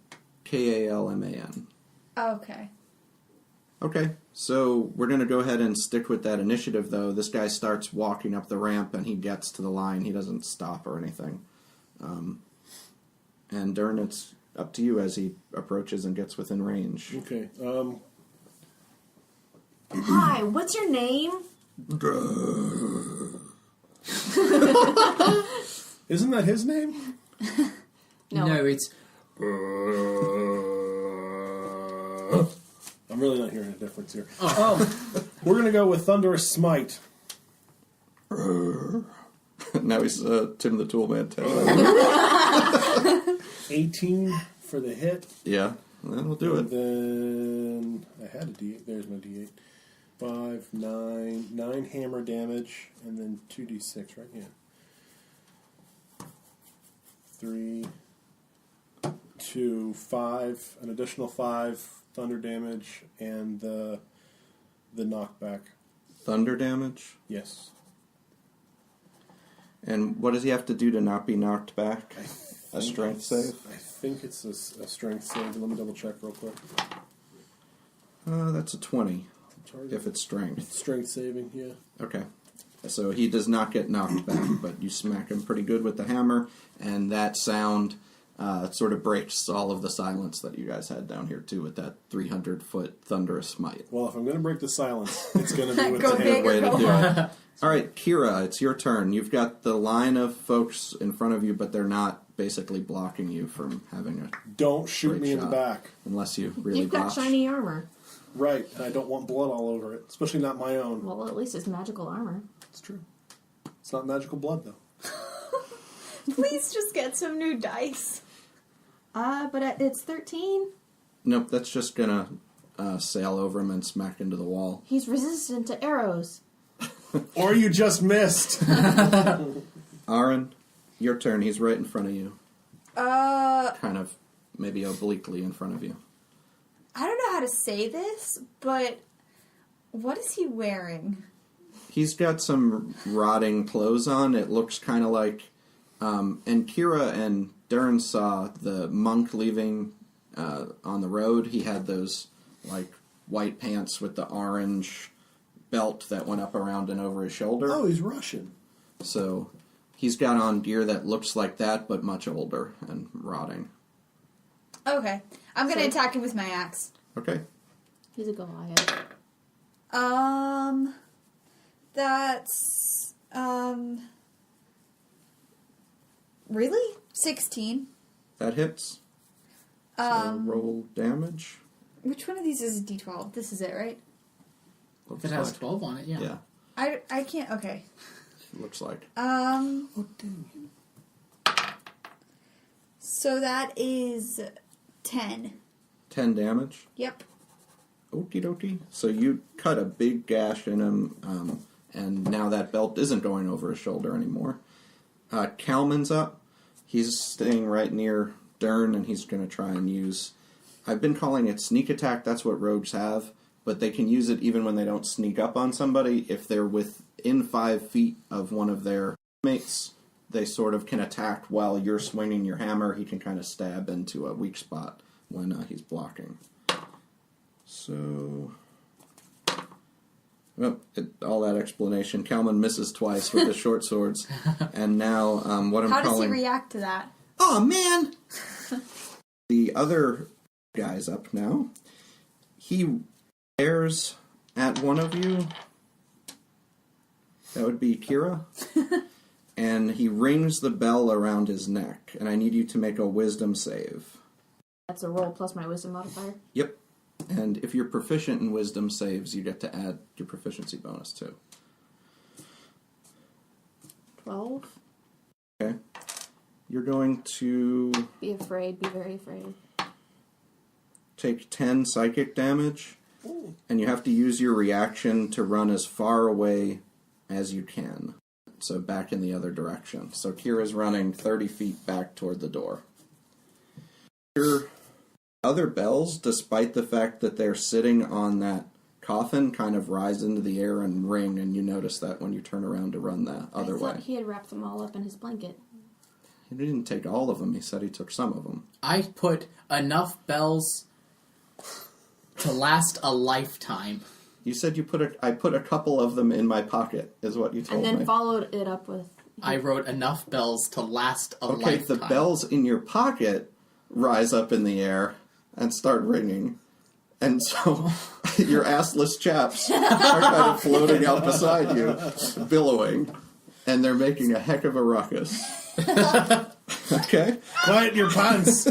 Kalman. Okay. Okay, so we're going to go ahead and stick with that initiative, though. This guy starts walking up the ramp, and he gets to the line. He doesn't stop or anything. And Dern, it's up to you as he approaches and gets within range. Okay. Hi, what's your name? Isn't that his name? No. It's I'm really not hearing a difference here. We're going to go with Thunderous Smite. Now he's Tim the Toolman. 18 for the hit. Yeah, that'll do And it. then I had a D8. There's my D8. 5, 9 hammer damage, and then 2d6, right? Yeah. 3, 2, 5, an additional 5 thunder damage, and the knockback. Thunder damage. Yes. And what does he have to do to not be knocked back? A think strength it's- save? I think it's a strength save. Let me double check real quick. That's a 20, Charge if it's strength. strength saving, yeah. Okay. So he does not get knocked back, but you smack him pretty good with the hammer, and that sound sort of breaks all of the silence that you guys had down here, too, with that 300-foot thunderous smite. Well, if I'm going to break the silence, it's going to be with Go the big hammer. or Way to go do home. it. All right, Kira, it's your turn. You've got the line of folks in front of you, but they're not basically blocking you from having a... Don't shoot Great me in the shot. back. Unless you really You've got botch. shiny armor. Right, and I don't want blood all over it, especially not my own. Well, at least it's magical armor. It's true. It's not magical blood, though. Please just get some new dice. But it's 13. Nope, that's just gonna sail over him and smack into the wall. He's resistant to arrows. Or you just missed. Aaron, your turn. He's right in front of you. Kind of maybe obliquely in front of you. I don't know how to say this, but what is he wearing? He's got some rotting clothes on. It looks kind of like... and Kira and Dern saw the monk leaving on the road. He had those like white pants with the orange belt that went up around and over his shoulder. Oh, he's Russian. So he's got on gear that looks like that, but much older and rotting. Okay. I'm going to attack him with my axe. Okay. He's a Goliath. That's, really? 16. That hits. So roll damage. Which one of these is a D12? This is it, right? Looks if it has like. 12 on it, yeah. Yeah, I can't, okay. looks like. Oh, dang. So that is 10. 10 damage. Yep. Okie dokie. So you cut a big gash in him, and now that belt isn't going over his shoulder anymore. Kalman's up. He's staying right near Dern, and he's going to try and use... I've been calling it sneak attack. That's what rogues have. But they can use it even when they don't sneak up on somebody. If they're within 5 feet of one of their mates, they sort of can attack while you're swinging your hammer. He can kind of stab into a weak spot when he's blocking. So... Well, all that explanation. Kalman misses twice with the short swords. And now what I'm How does calling... he react to that? Oh, man! The other guy's up now. He airs at one of you. That would be Kira. And he rings the bell around his neck, and I need you to make a wisdom save. That's a roll plus my wisdom modifier. Yep. And if you're proficient in wisdom saves, you get to add your proficiency bonus too. 12. Okay. You're going to Be afraid. Be very afraid. take 10 psychic damage, and you have to use your reaction to run as far away as you can. So back in the other direction. So Kira's running 30 feet back toward the door. Your other bells, despite the fact that they're sitting on that coffin, kind of rise into the air and ring, and you notice that when you turn around to run the other I thought way. he had wrapped them all up in his blanket. He didn't take all of them. He said he took some of them. I put enough bells to last a lifetime. You said I put a couple of them in my pocket, is what you told And then me. followed it up with... I wrote enough bells to last a Okay, lifetime. the bells in your pocket rise up in the air and start ringing. And so your assless chaps are kind of floating out beside you, billowing. And they're making a heck of a ruckus. Okay? Quiet your pants.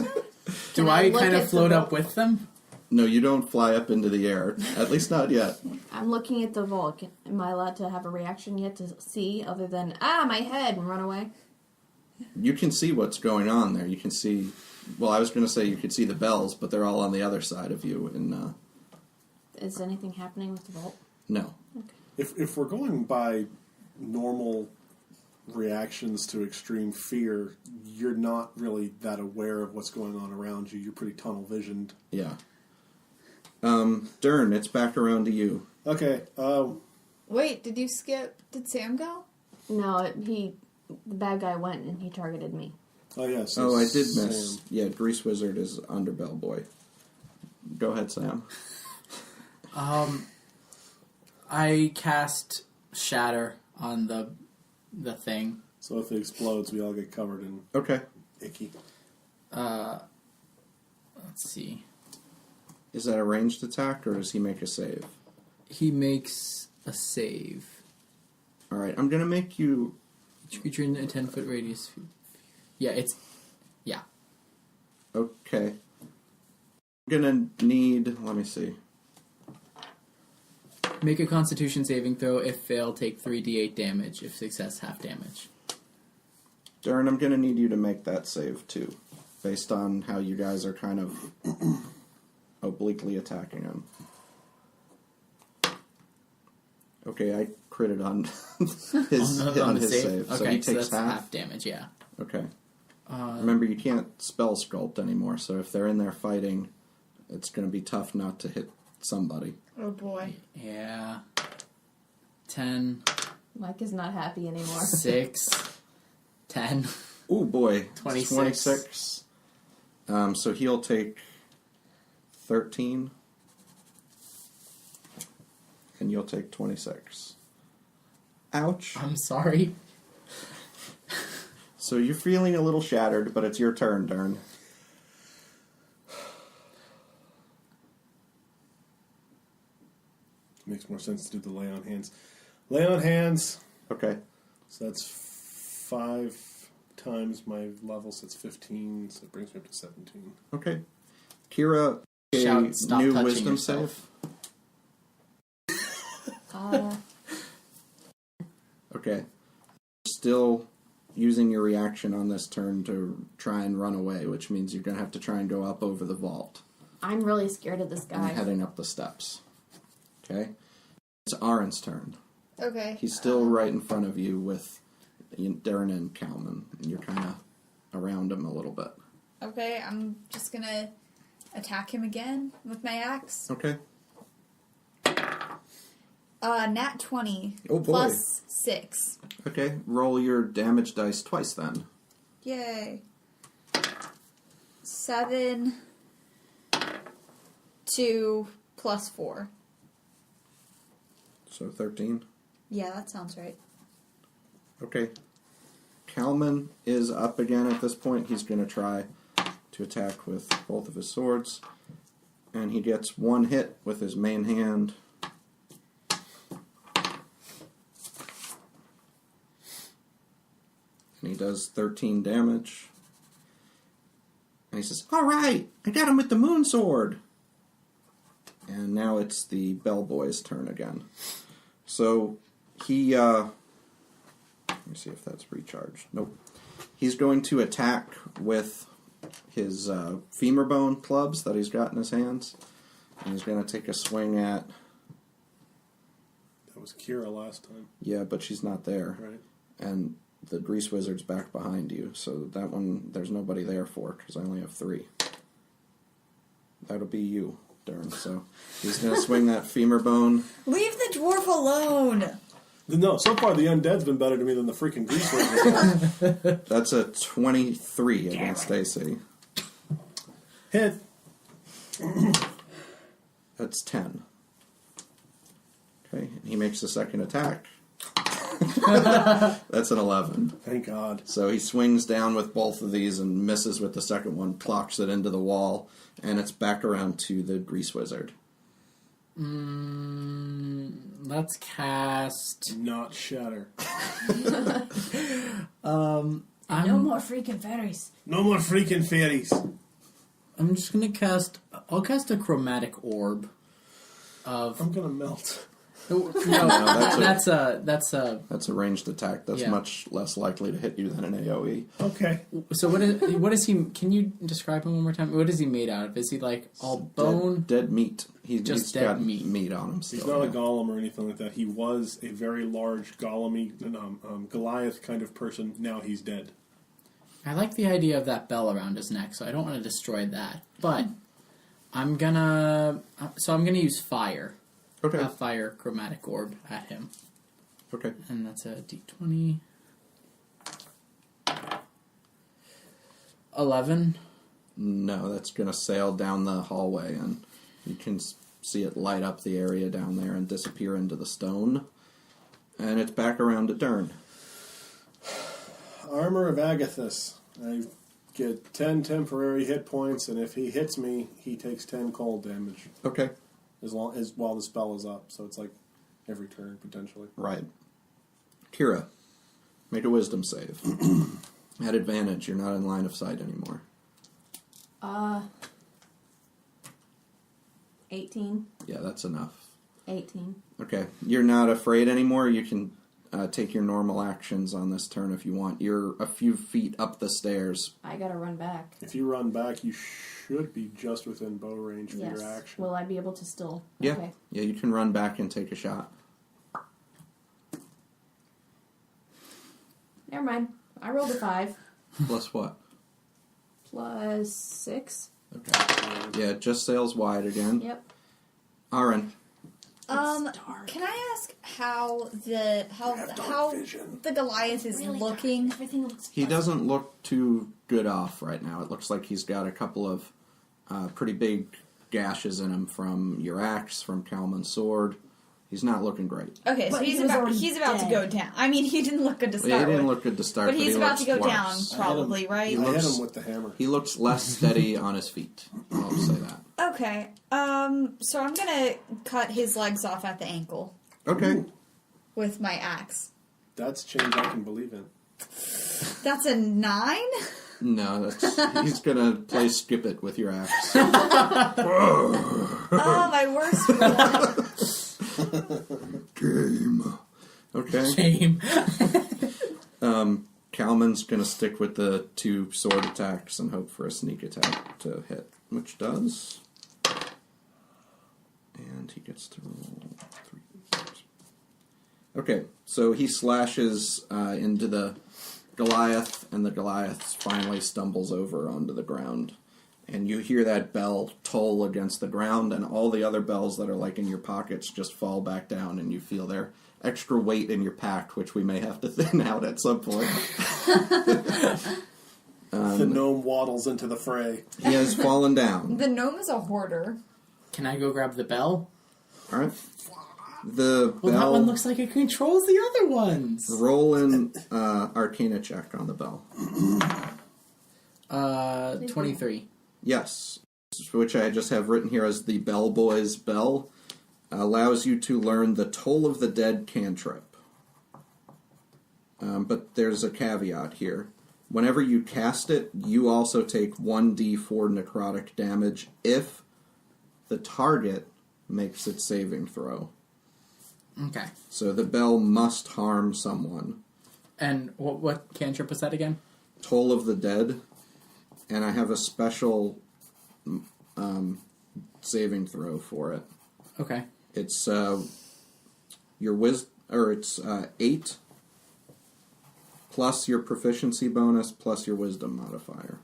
Do I I look kind at of the float vault? up with them? No, you don't fly up into the air. At least not yet. I'm looking at the vault. Am I allowed to have a reaction yet to see, other than, my head, and run away? You can see what's going on there. You can see... Well, I was going to say you could see the bells, but they're all on the other side of you. And Is anything happening with the vault? no. If we're going by normal reactions to extreme fear, you're not really that aware of what's going on around you. You're pretty tunnel visioned. Yeah. Dern, it's back around to you. Okay. Wait, did you skip? Did Sam go? No, the bad guy went and he targeted me. Oh yeah. Oh, I did miss. Sam. Yeah, Grease Wizard is Underbell Boy. Go ahead, Sam. I cast Shatter on the thing. So if it explodes, we all get covered in Okay. icky. Let's see. Is that a ranged attack, or does he make a save? He makes a save. Alright, I'm gonna make you... Each creature in a 10-foot radius. Yeah. Okay. I'm gonna need... Let me see. Make a Constitution saving throw. If fail, take 3d8 damage. If success, half damage. Dern, I'm gonna need you to make that save, too. Based on how you guys are kind of obliquely attacking him. Okay, I critted on On the his save. Okay, So he so takes that's half. half damage. Yeah. Okay. Remember, you can't spell sculpt anymore, so if they're in there fighting, it's going to be tough not to hit somebody. Oh boy. Yeah. 10, Mike is not happy anymore. 6, 10. Ooh, boy. 26. 26. So he'll take 13. And you'll take 26. Ouch. I'm sorry. So you're feeling a little shattered, but it's your turn, Dern. Makes more sense to do the lay on hands. Lay on hands. Okay. So that's 5 times my level, so it's 15. So it brings me up to 17. Okay. Kira, a Shout, stop new touching wisdom yourself. save. Okay. Still using your reaction on this turn to try and run away, which means you're going to have to try and go up over the vault I'm really scared of this and guy. heading up the steps. Okay? It's Arin's turn. Okay. He's still right in front of you with Darren and Kalman, and you're kind of around him a little bit. Okay, I'm just gonna attack him again with my axe. Okay. Nat 20. Oh, boy. Plus 6. Okay, roll your damage dice twice then. Yay. 7, 2, plus 4. So 13. Yeah, that sounds right. Okay. Kalman is up again at this point. He's going to try to attack with both of his swords. And he gets one hit with his main hand. And he does 13 damage. And he says, "All right, I got him with the moon sword." And now it's the bellboy's turn again. So he, let me see if that's recharged. Nope. He's going to attack with his femur bone clubs that he's got in his hands. And he's going to take a swing at... That was Kira last time. Yeah, but she's not there. Right. And the grease wizard's back behind you. So that one, there's nobody there for, because I only have 3. That'll be you, Dern. So he's going to swing that femur bone. Leave the dwarf alone. No, so far the undead's been better to me than the freaking grease wizard. That's a 23 against AC. Hit. That's 10. Okay, and he makes the second attack. That's an 11. Thank God. So he swings down with both of these and misses with the second one, clocks it into the wall, and it's back around to the grease wizard. Let's cast... Not shatter. No more freaking fairies. No more freaking fairies. I'm just gonna cast... I'll cast a chromatic orb of... I'm gonna melt. No, that's that's a... That's a ranged attack. That's Yeah. much less likely to hit you than an AoE. Okay. So what is he... Can you describe him one more time? What is he made out of? Is he like all bone? Dead meat. He's Just got dead meat. meat on him still. He's not a yeah. golem or anything like that. He was a very large Goliath kind of person. Now he's dead. I like the idea of that bell around his neck, so I don't want to destroy that. But I'm gonna use fire. Okay. A fire chromatic orb at him. Okay. And that's a d20. 11. No, that's going to sail down the hallway, and you can see it light up the area down there and disappear into the stone. And it's back around to Dern. Armor of Agathis. I get 10 temporary hit points, and if he hits me, he takes 10 cold damage. Okay. While the spell is up. So it's like every turn, potentially. Right. Kira, make a wisdom save. At advantage, you're not in line of sight anymore. 18. Yeah, that's enough. 18. Okay. You're not afraid anymore. You can take your normal actions on this turn if you want. You're a few feet up the stairs. I gotta run back. If you run back, you should be just within bow range for Yes. your action. Will I be able to still? Yeah. Okay. Yeah, you can run back and take a shot. Never mind. I rolled a 5. Plus what? Plus 6. Okay. Yeah, it just sails wide again. Yep. Aaron. Can I ask how the Goliath is looking? Everything looks. He doesn't look too good off right now. It looks like he's got a couple of pretty big gashes in him from your axe, from Kalman's sword. He's not looking great. Okay, so But he's he was about dead. to go down. I mean, he didn't look good to He start didn't with, look good to start, but he's he about to looks go down, worse. probably, right? He I hit looks- him with the hammer. He looks less steady on his feet. I'll say that. Okay, so I'm gonna cut his legs off at the ankle Okay. with my axe. That's change I can believe in. That's a 9? No, he's gonna play skip it with your axe. Oh, my worst one. Game. Okay. Shame. Kalman's gonna stick with the 2 sword attacks and hope for a sneak attack to hit, which does. And he gets to roll 3. Okay, so he slashes into the Goliath, and the Goliath finally stumbles over onto the ground. And you hear that bell toll against the ground, and all the other bells that are like in your pockets just fall back down, and you feel their extra weight in your pack, which we may have to thin out at some point. The gnome waddles into the fray. He has fallen down. The gnome is a hoarder. Can I go grab the bell? All right. The Well, bell. that one looks like it controls the other ones. Roll an Arcana check on the bell. 23. Yes, which I just have written here as the Bellboy's Bell, allows you to learn the Toll of the Dead cantrip. But there's a caveat here. Whenever you cast it, you also take 1d4 necrotic damage if the target makes its saving throw. Okay. So the bell must harm someone. And what cantrip was that again? Toll of the Dead. And I have a special saving throw for it. Okay. It's it's 8 plus your proficiency bonus plus your wisdom modifier.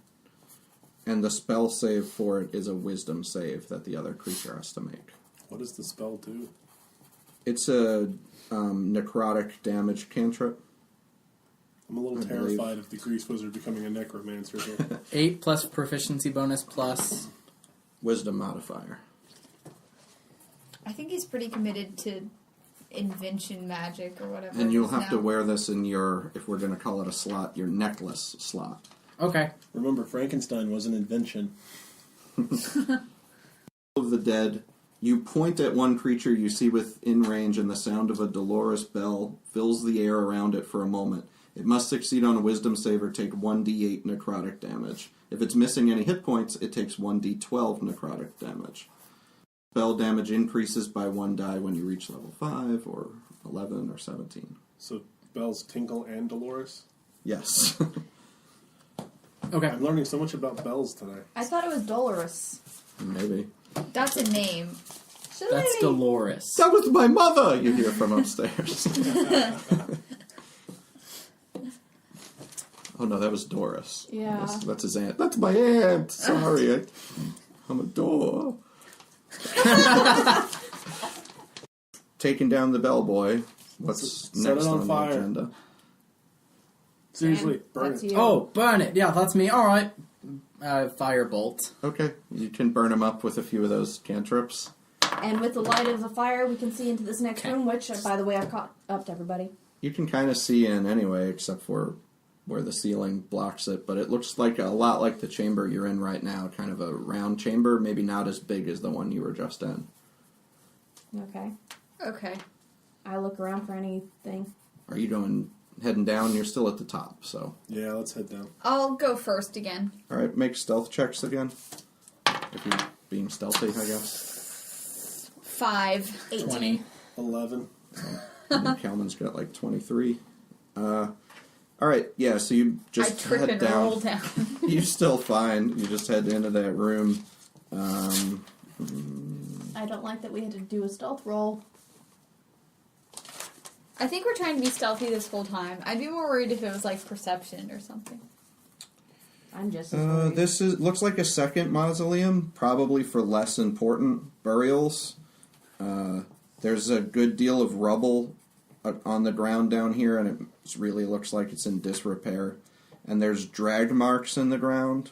And the spell save for it is a wisdom save that the other creature has to make. What does the spell do? It's a necrotic damage cantrip. I'm a little I terrified believe. of the grease wizard becoming a necromancer here. 8 plus proficiency bonus plus... Wisdom modifier. I think he's pretty committed to invention magic or whatever. And you'll it is have to now. wear this in your, if we're going to call it a slot, your necklace slot. Okay. Remember, Frankenstein was an invention. Of the Dead. You point at one creature you see within range, and the sound of a dolorous bell fills the air around it for a moment. It must succeed on a wisdom save or take 1d8 necrotic damage. If it's missing any hit points, it takes 1d12 necrotic damage. Spell damage increases by 1 die when you reach level 5, or 11, or 17. So, bells Tinkle and Dolores? Yes. Okay. I'm learning so much about bells today. I thought it was Dolorous. Maybe. That's a name. That's Dolores. That was my mother, you hear from upstairs. Oh no, that was Doris. Yeah. That's his aunt. That's my aunt. Sorry, I'm a door. Taking down the bellboy. What's Set next it on on fire. the agenda? Seriously, burn That's it. you. Oh, burn it. Yeah, that's me. All right. Firebolt. Okay, you can burn him up with a few of those cantrips. And with the light of the fire, we can see into this next Okay. room, which, by the way, I've caught up to everybody. You can kind of see in anyway, except for where the ceiling blocks it, but it looks like a lot like the chamber you're in right now, kind of a round chamber, maybe not as big as the one you were just in. Okay. Okay. I look around for anything. Are you heading down? You're still at the top, so. Yeah, let's head down. I'll go first again. Alright, make stealth checks again. If you're being stealthy, I guess. 5. 18. 20. 11. Kalman's got like 23. Alright, yeah, so you I just trip head and down. roll down. You're still fine. You just head into that room. I don't like that we had to do a stealth roll. I think we're trying to be stealthy this whole time. I'd be more worried if it was like perception or something. I'm just as worried. This looks like a second mausoleum, probably for less important burials. There's a good deal of rubble on the ground down here, and it really looks like it's in disrepair. And there's drag marks in the ground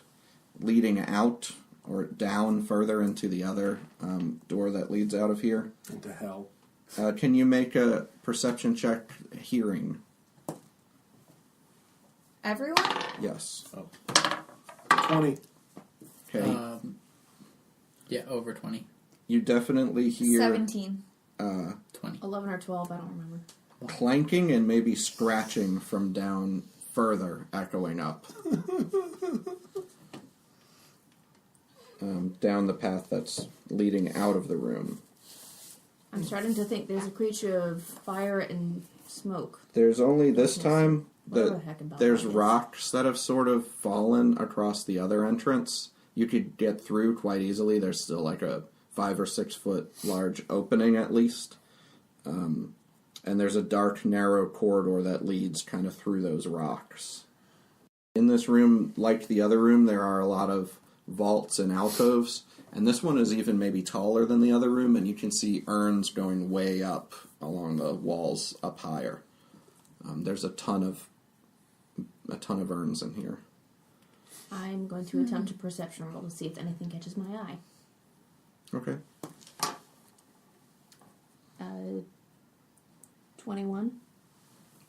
leading out or down further into the other door that leads out of here. Into hell. Can you make a perception check hearing? Everyone? Yes. 20. Okay. Yeah, over 20. You definitely hear 17. 20. 11 or 12, I don't remember. clanking and maybe scratching from down further, echoing up. Down the path that's leading out of the room. I'm starting to think there's a creature of fire and smoke. There's only this time Whatever that the heck about there's that is. rocks that have sort of fallen across the other entrance. You could get through quite easily. There's still like a 5 or 6 foot large opening at least. And there's a dark, narrow corridor that leads kind of through those rocks. In this room, like the other room, there are a lot of vaults and alcoves. And this one is even maybe taller than the other room, and you can see urns going way up along the walls up higher. There's a ton of urns in here. I'm going to attempt a perception roll to see if anything catches my eye. Okay. 21.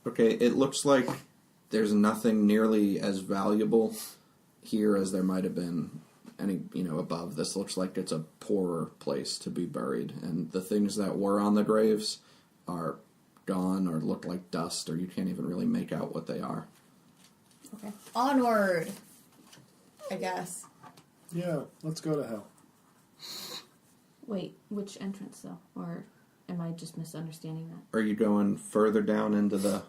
Okay, it looks like there's nothing nearly as valuable here as there might have been above. This looks like it's a poorer place to be buried, and the things that were on the graves are gone or look like dust, or you can't even really make out what they are. Okay. Onward, I guess. Yeah, let's go to hell. Wait, which entrance though? Or am I just misunderstanding that? Are you going further down into the...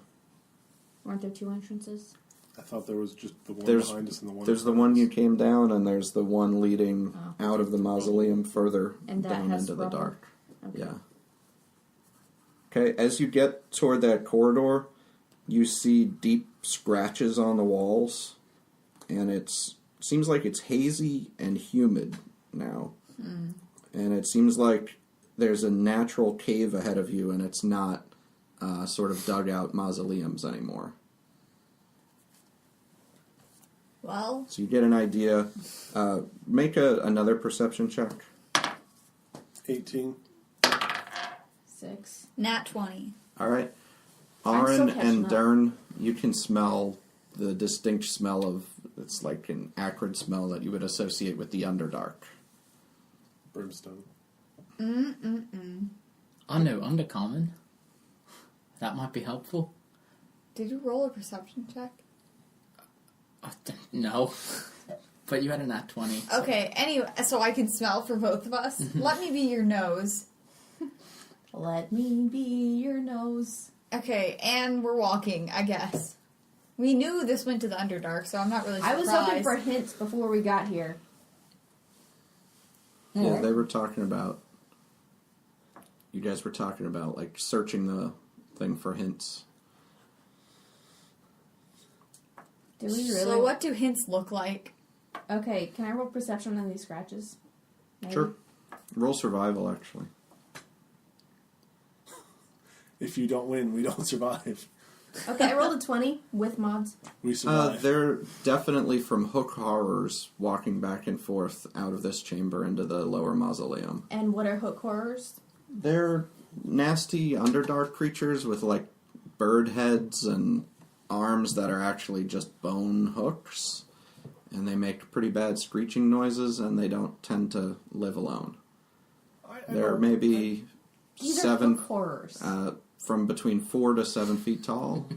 Weren't there 2 entrances? I thought there was just the one There's- behind us and the one. There's the in front one of you us. came down, and there's the one leading Oh. out of the mausoleum further And that down has into the rubble? dark. Okay. Yeah. Okay, as you get toward that corridor, you see deep scratches on the walls, and seems like it's hazy and humid now. And it seems like there's a natural cave ahead of you, and it's not sort of dug out mausoleums anymore. Well, So you get an idea. Make another perception check. 18. 6. nat 20. All right. I'm still Aaron catching and up. Dern, you can smell the distinct smell of, it's like an acrid smell that you would associate with the Underdark. Brimstone. I know Undercommon. That might be helpful. Did you roll a perception check? No. But you had a nat 20. Okay, anyway, so I can smell for both of us. Let me be your nose. Let me be your nose. Okay, and we're walking, I guess. We knew this went to the Underdark, so I'm not really I surprised. was hoping for hints before we got here. Yeah, they were talking about, you guys were talking about, like, searching the thing for hints. Do we really? So what do hints look like? Okay, can I roll perception on these scratches? Maybe? Sure. Roll survival, actually. If you don't win, we don't survive. Okay, I rolled a 20 with mods. We survive. They're definitely from hook horrors walking back and forth out of this chamber into the lower mausoleum. And what are hook horrors? They're nasty Underdark creatures with, like, bird heads and arms that are actually just bone hooks. And they make pretty bad screeching noises, and they don't tend to live alone. There may be These are 7... hook horrors. from between 4 to 7 feet tall.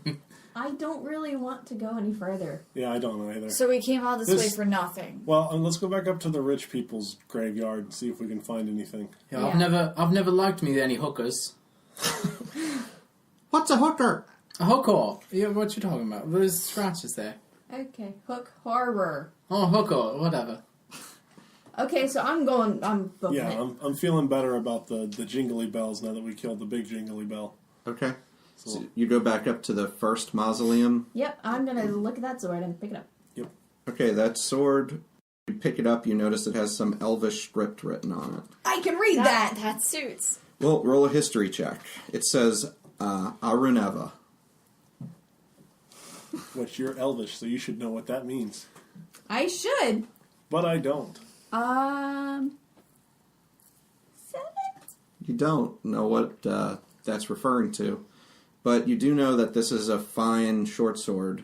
I don't really want to go any further. Yeah, I don't know either. So we came all this This- way for nothing. Well, let's go back up to the rich people's graveyard and see if we can find anything. Yeah, Yeah. I've never liked me any hookers. What's a hooker? A hooker? Yeah, what you talking about? There's scratches there. Okay, hook horror. Oh, hooker, whatever. Okay, so I'm booking Yeah, it. I'm feeling better about the jingly bells now that we killed the big jingly bell. Okay. So you go back up to the first mausoleum. Yep, I'm gonna look at that sword and pick it up. Okay, that sword, you pick it up, you notice it has some elvish script written on it. I can read that! That suits. Well, roll a history check. It says, Aruneva. Which you're elvish, so you should know what that means. I should. But I don't. 7? You don't know what that's referring to, but you do know that this is a fine short sword.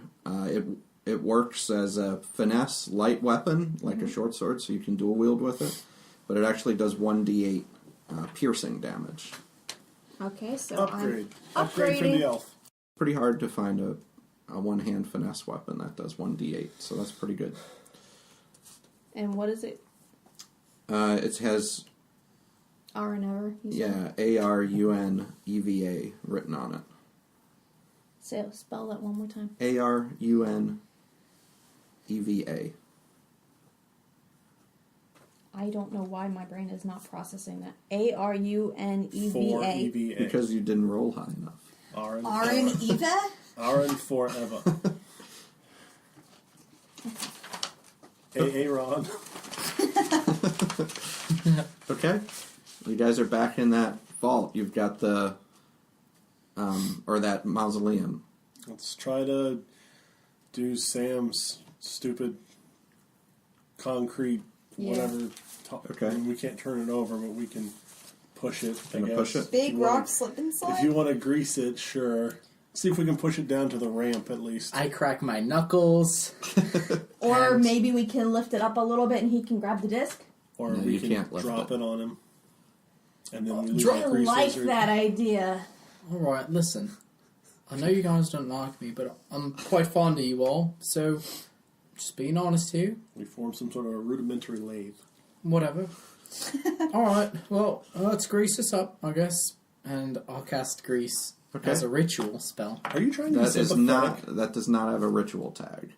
It works as a finesse light weapon, like a short sword, so you can dual wield with it, but it actually does 1d8 piercing damage. Okay, so Upgrade. I'm Upgrade for upgrading. the elf. Pretty hard to find a one-hand finesse weapon that does 1d8, so that's pretty good. And what is it? It has, R and ever? Aruneva written on it. Spell that one more time. Aruneva. I don't know why my brain is not processing that. Aruneva. For EVA. Because you didn't roll high enough. Aaron. Aaron Eva? Aaron forever. Aaron. Okay. You guys are back in that vault. You've got the, or that mausoleum. Let's try to do Sam's stupid concrete whatever. Okay. I mean, we can't turn it over, but we can push it. I Gonna guess. push it? If Big you wanna- rock slip and slide? If you want to grease it, sure. See if we can push it down to the ramp at least. I crack my knuckles. Or And- maybe we can lift it up a little bit and he can grab the disc. Or No, we you can can't lift drop it. it on him. And then we I like that idea. Alright, listen. I know you guys don't like me, but I'm quite fond of you all, so just being honest here. We form some sort of a rudimentary lathe. Whatever. Alright, well, let's grease this up, I guess. And I'll cast grease as a ritual spell. Are you trying to be That is sympathetic? that does not have a ritual tag.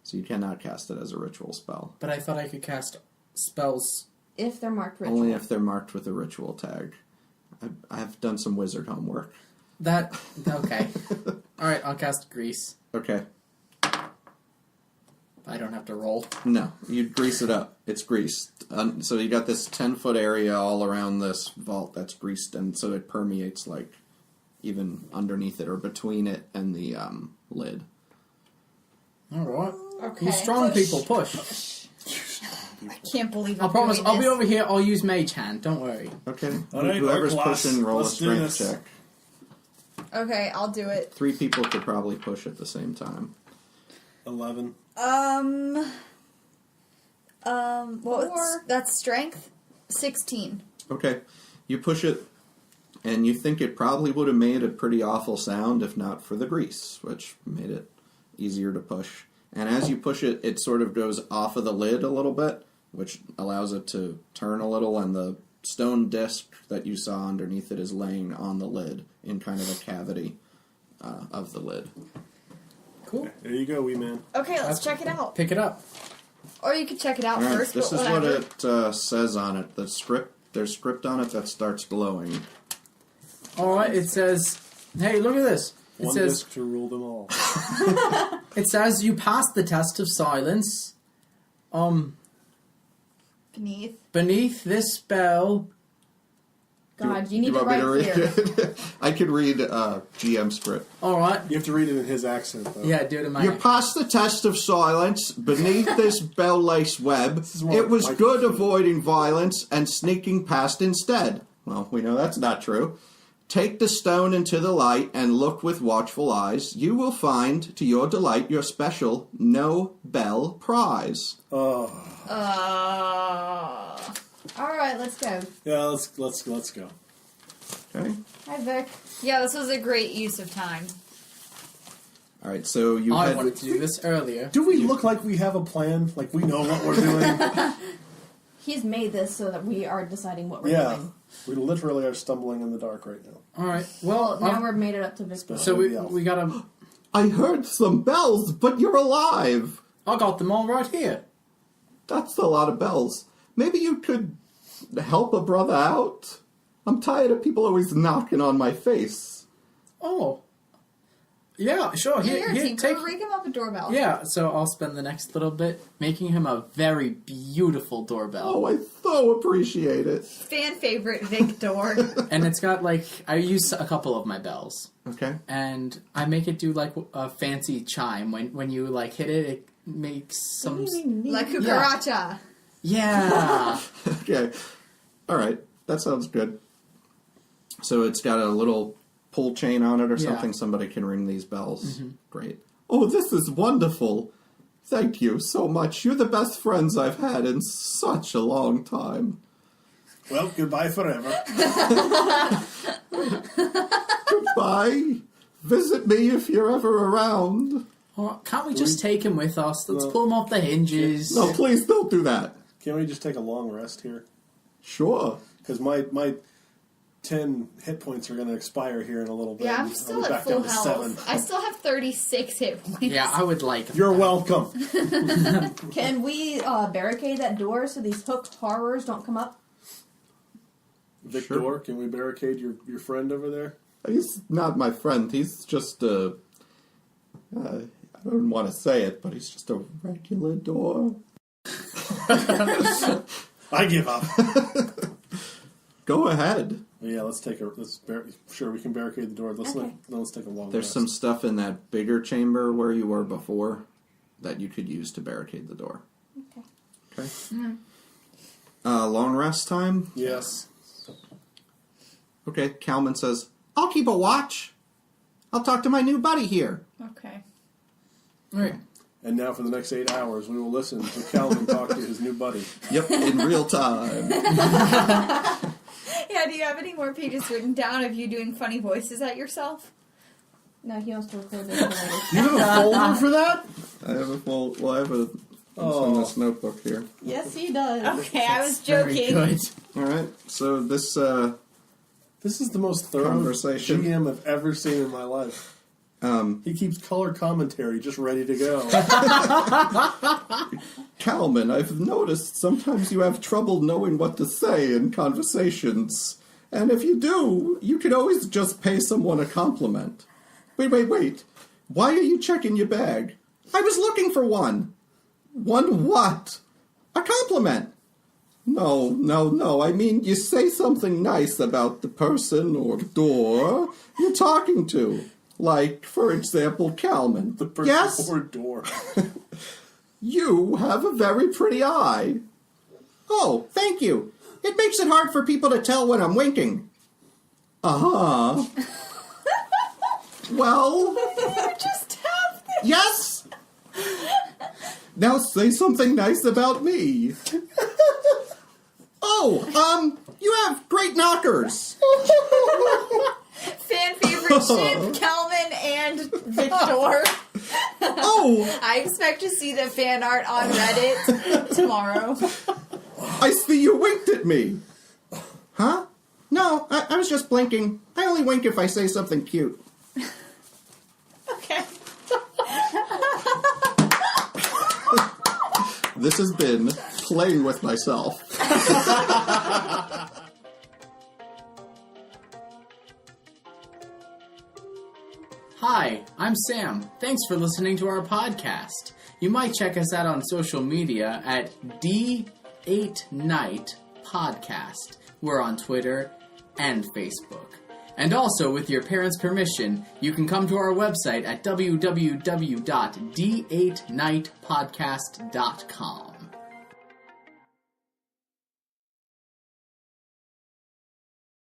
So you cannot cast it as a ritual spell. But I thought I could cast spells. If they're marked ritual. Only if they're marked with a ritual tag. I've done some wizard homework. Okay. Alright, I'll cast grease. Okay. I don't have to roll. No, you grease it up. It's greased. So you got this 10-foot area all around this vault that's greased, and so it permeates, like, even underneath it or between it and the lid. Alright. Okay. You strong Push. people, push. I can't believe I I'm promise, doing I'll be this. over here, I'll use Mage Hand, don't worry. Okay. All right, Whoever's our class, pushing, roll a let's do strength this. check. Okay, I'll do it. 3 people could probably push at the same time. 11. That's strength? 16. Okay. You push it, and you think it probably would have made a pretty awful sound if not for the grease, which made it easier to push. And as you push it, it sort of goes off of the lid a little bit, which allows it to turn a little, and the stone disc that you saw underneath it is laying on the lid in kind of a cavity of the lid. Cool. There you go, wee man. Okay, let's check it out. Pick it up. Or you could check it out All right, first, this but is whatever. what it says on it. There's script on it that starts glowing. Alright, it says, hey, look at this. It One says, disc to rule them all. it says you passed the test of silence. Beneath this spell. God, you need to want me write read here. it? I could read GM script. Alright. You have to read it in his accent, though. Yeah, do it in my You passed the test of silence beneath this bell-lace web. is more It was like good Michael avoiding violence and sneaking past instead. Well, we know that's not true. Take the stone into the light and look with watchful eyes. You will find, to your delight, your special no-bell prize. Oh. Alright, let's go. Yeah, let's go. Okay. Hi, Vic. Yeah, this was a great use of time. All right, so you I had... wanted to do this earlier. Do we look like we have a plan? Like we know what we're doing? He's made this so that we are deciding what we're Yeah. doing. We literally are stumbling in the dark right now. Alright, Well, well, now we've made it up to Vic. so we gotta... I heard some bells, but you're alive. I got them all right here. That's a lot of bells. Maybe you could help a brother out? I'm tired of people always knocking on my face. Oh. Yeah, sure. Here, Here, Tinker, take... rig him up a doorbell. Yeah, so I'll spend the next little bit making him a very beautiful doorbell. Oh, I so appreciate it. Fan favorite, Victor. And it's got, like, I use a couple of my bells. Okay. And I make it do, like, a fancy chime. When you, like, hit it, it makes some... La cucaracha. Yeah! Okay. All right. That sounds good. So it's got a little pull chain on it or Yeah. something. Somebody can ring these bells. Great. Oh, this is wonderful. Thank you so much. You're the best friends I've had in such a long time. Well, goodbye forever. Goodbye. Visit me if you're ever around. Oh, can't we just take him with us? Let's pull him off the hinges. No, please don't do that. Can we just take a long rest here? Sure. Because my 10 hit points are going to expire here in a little bit. Yeah, and I'm I'll still be at back full down to 7. health. I still have 36 hit points. Yeah, I would like him. You're welcome. Can we barricade that door so these hooked horrors don't come up? Victor, Sure. can we barricade your friend over there? He's not my friend. He's just a... I don't want to say it, but he's just a regular door. I give up. Go ahead. Yeah, sure, we can barricade the door. Let's take a long There's rest. some stuff in that bigger chamber where you were before that you could use to barricade the door. Okay. Long rest time? Yes. Okay, Kalman says, I'll keep a watch. I'll talk to my new buddy here. Okay. Right. And now for the next 8 hours, we will listen to Calvin talk to his new buddy. Yep, in real time. Yeah, do you have any more pages written down of you doing funny voices at yourself? No, he wants to record this later. You have a folder for that? I have a full. Well, I have a. It's in this notebook here. Yes, he does. Okay, I was Very joking. good. All right. So this This is the most thorough Conversation. GM I've ever seen in my life. He keeps color commentary just ready to go. Calman, I've noticed sometimes you have trouble knowing what to say in conversations. And if you do, you can always just pay someone a compliment. Wait. Why are you checking your bag? I was looking for one. One what? A compliment. No. I mean, you say something nice about the person or door you're talking to. Like, for example, Calman. The person Yes? or door. You have a very pretty eye. Oh, thank you. It makes it hard for people to tell when I'm winking. Uh-huh. Well, Just have this. yes. Now say something nice about me. Oh, you have great knockers. Fan favorite ship, Kelvin and Victor. Oh, I expect to see the fan art on Reddit tomorrow. I see you winked at me. Huh? No, I was just blinking. I only wink if I say something cute. Okay. This has been Playing with Myself. Hi, I'm Sam. Thanks for listening to our podcast. You might check us out on social media at D8Night Podcast. We're on Twitter and Facebook. And also, with your parents' permission, you can come to our website at www.d8nightpodcast.com.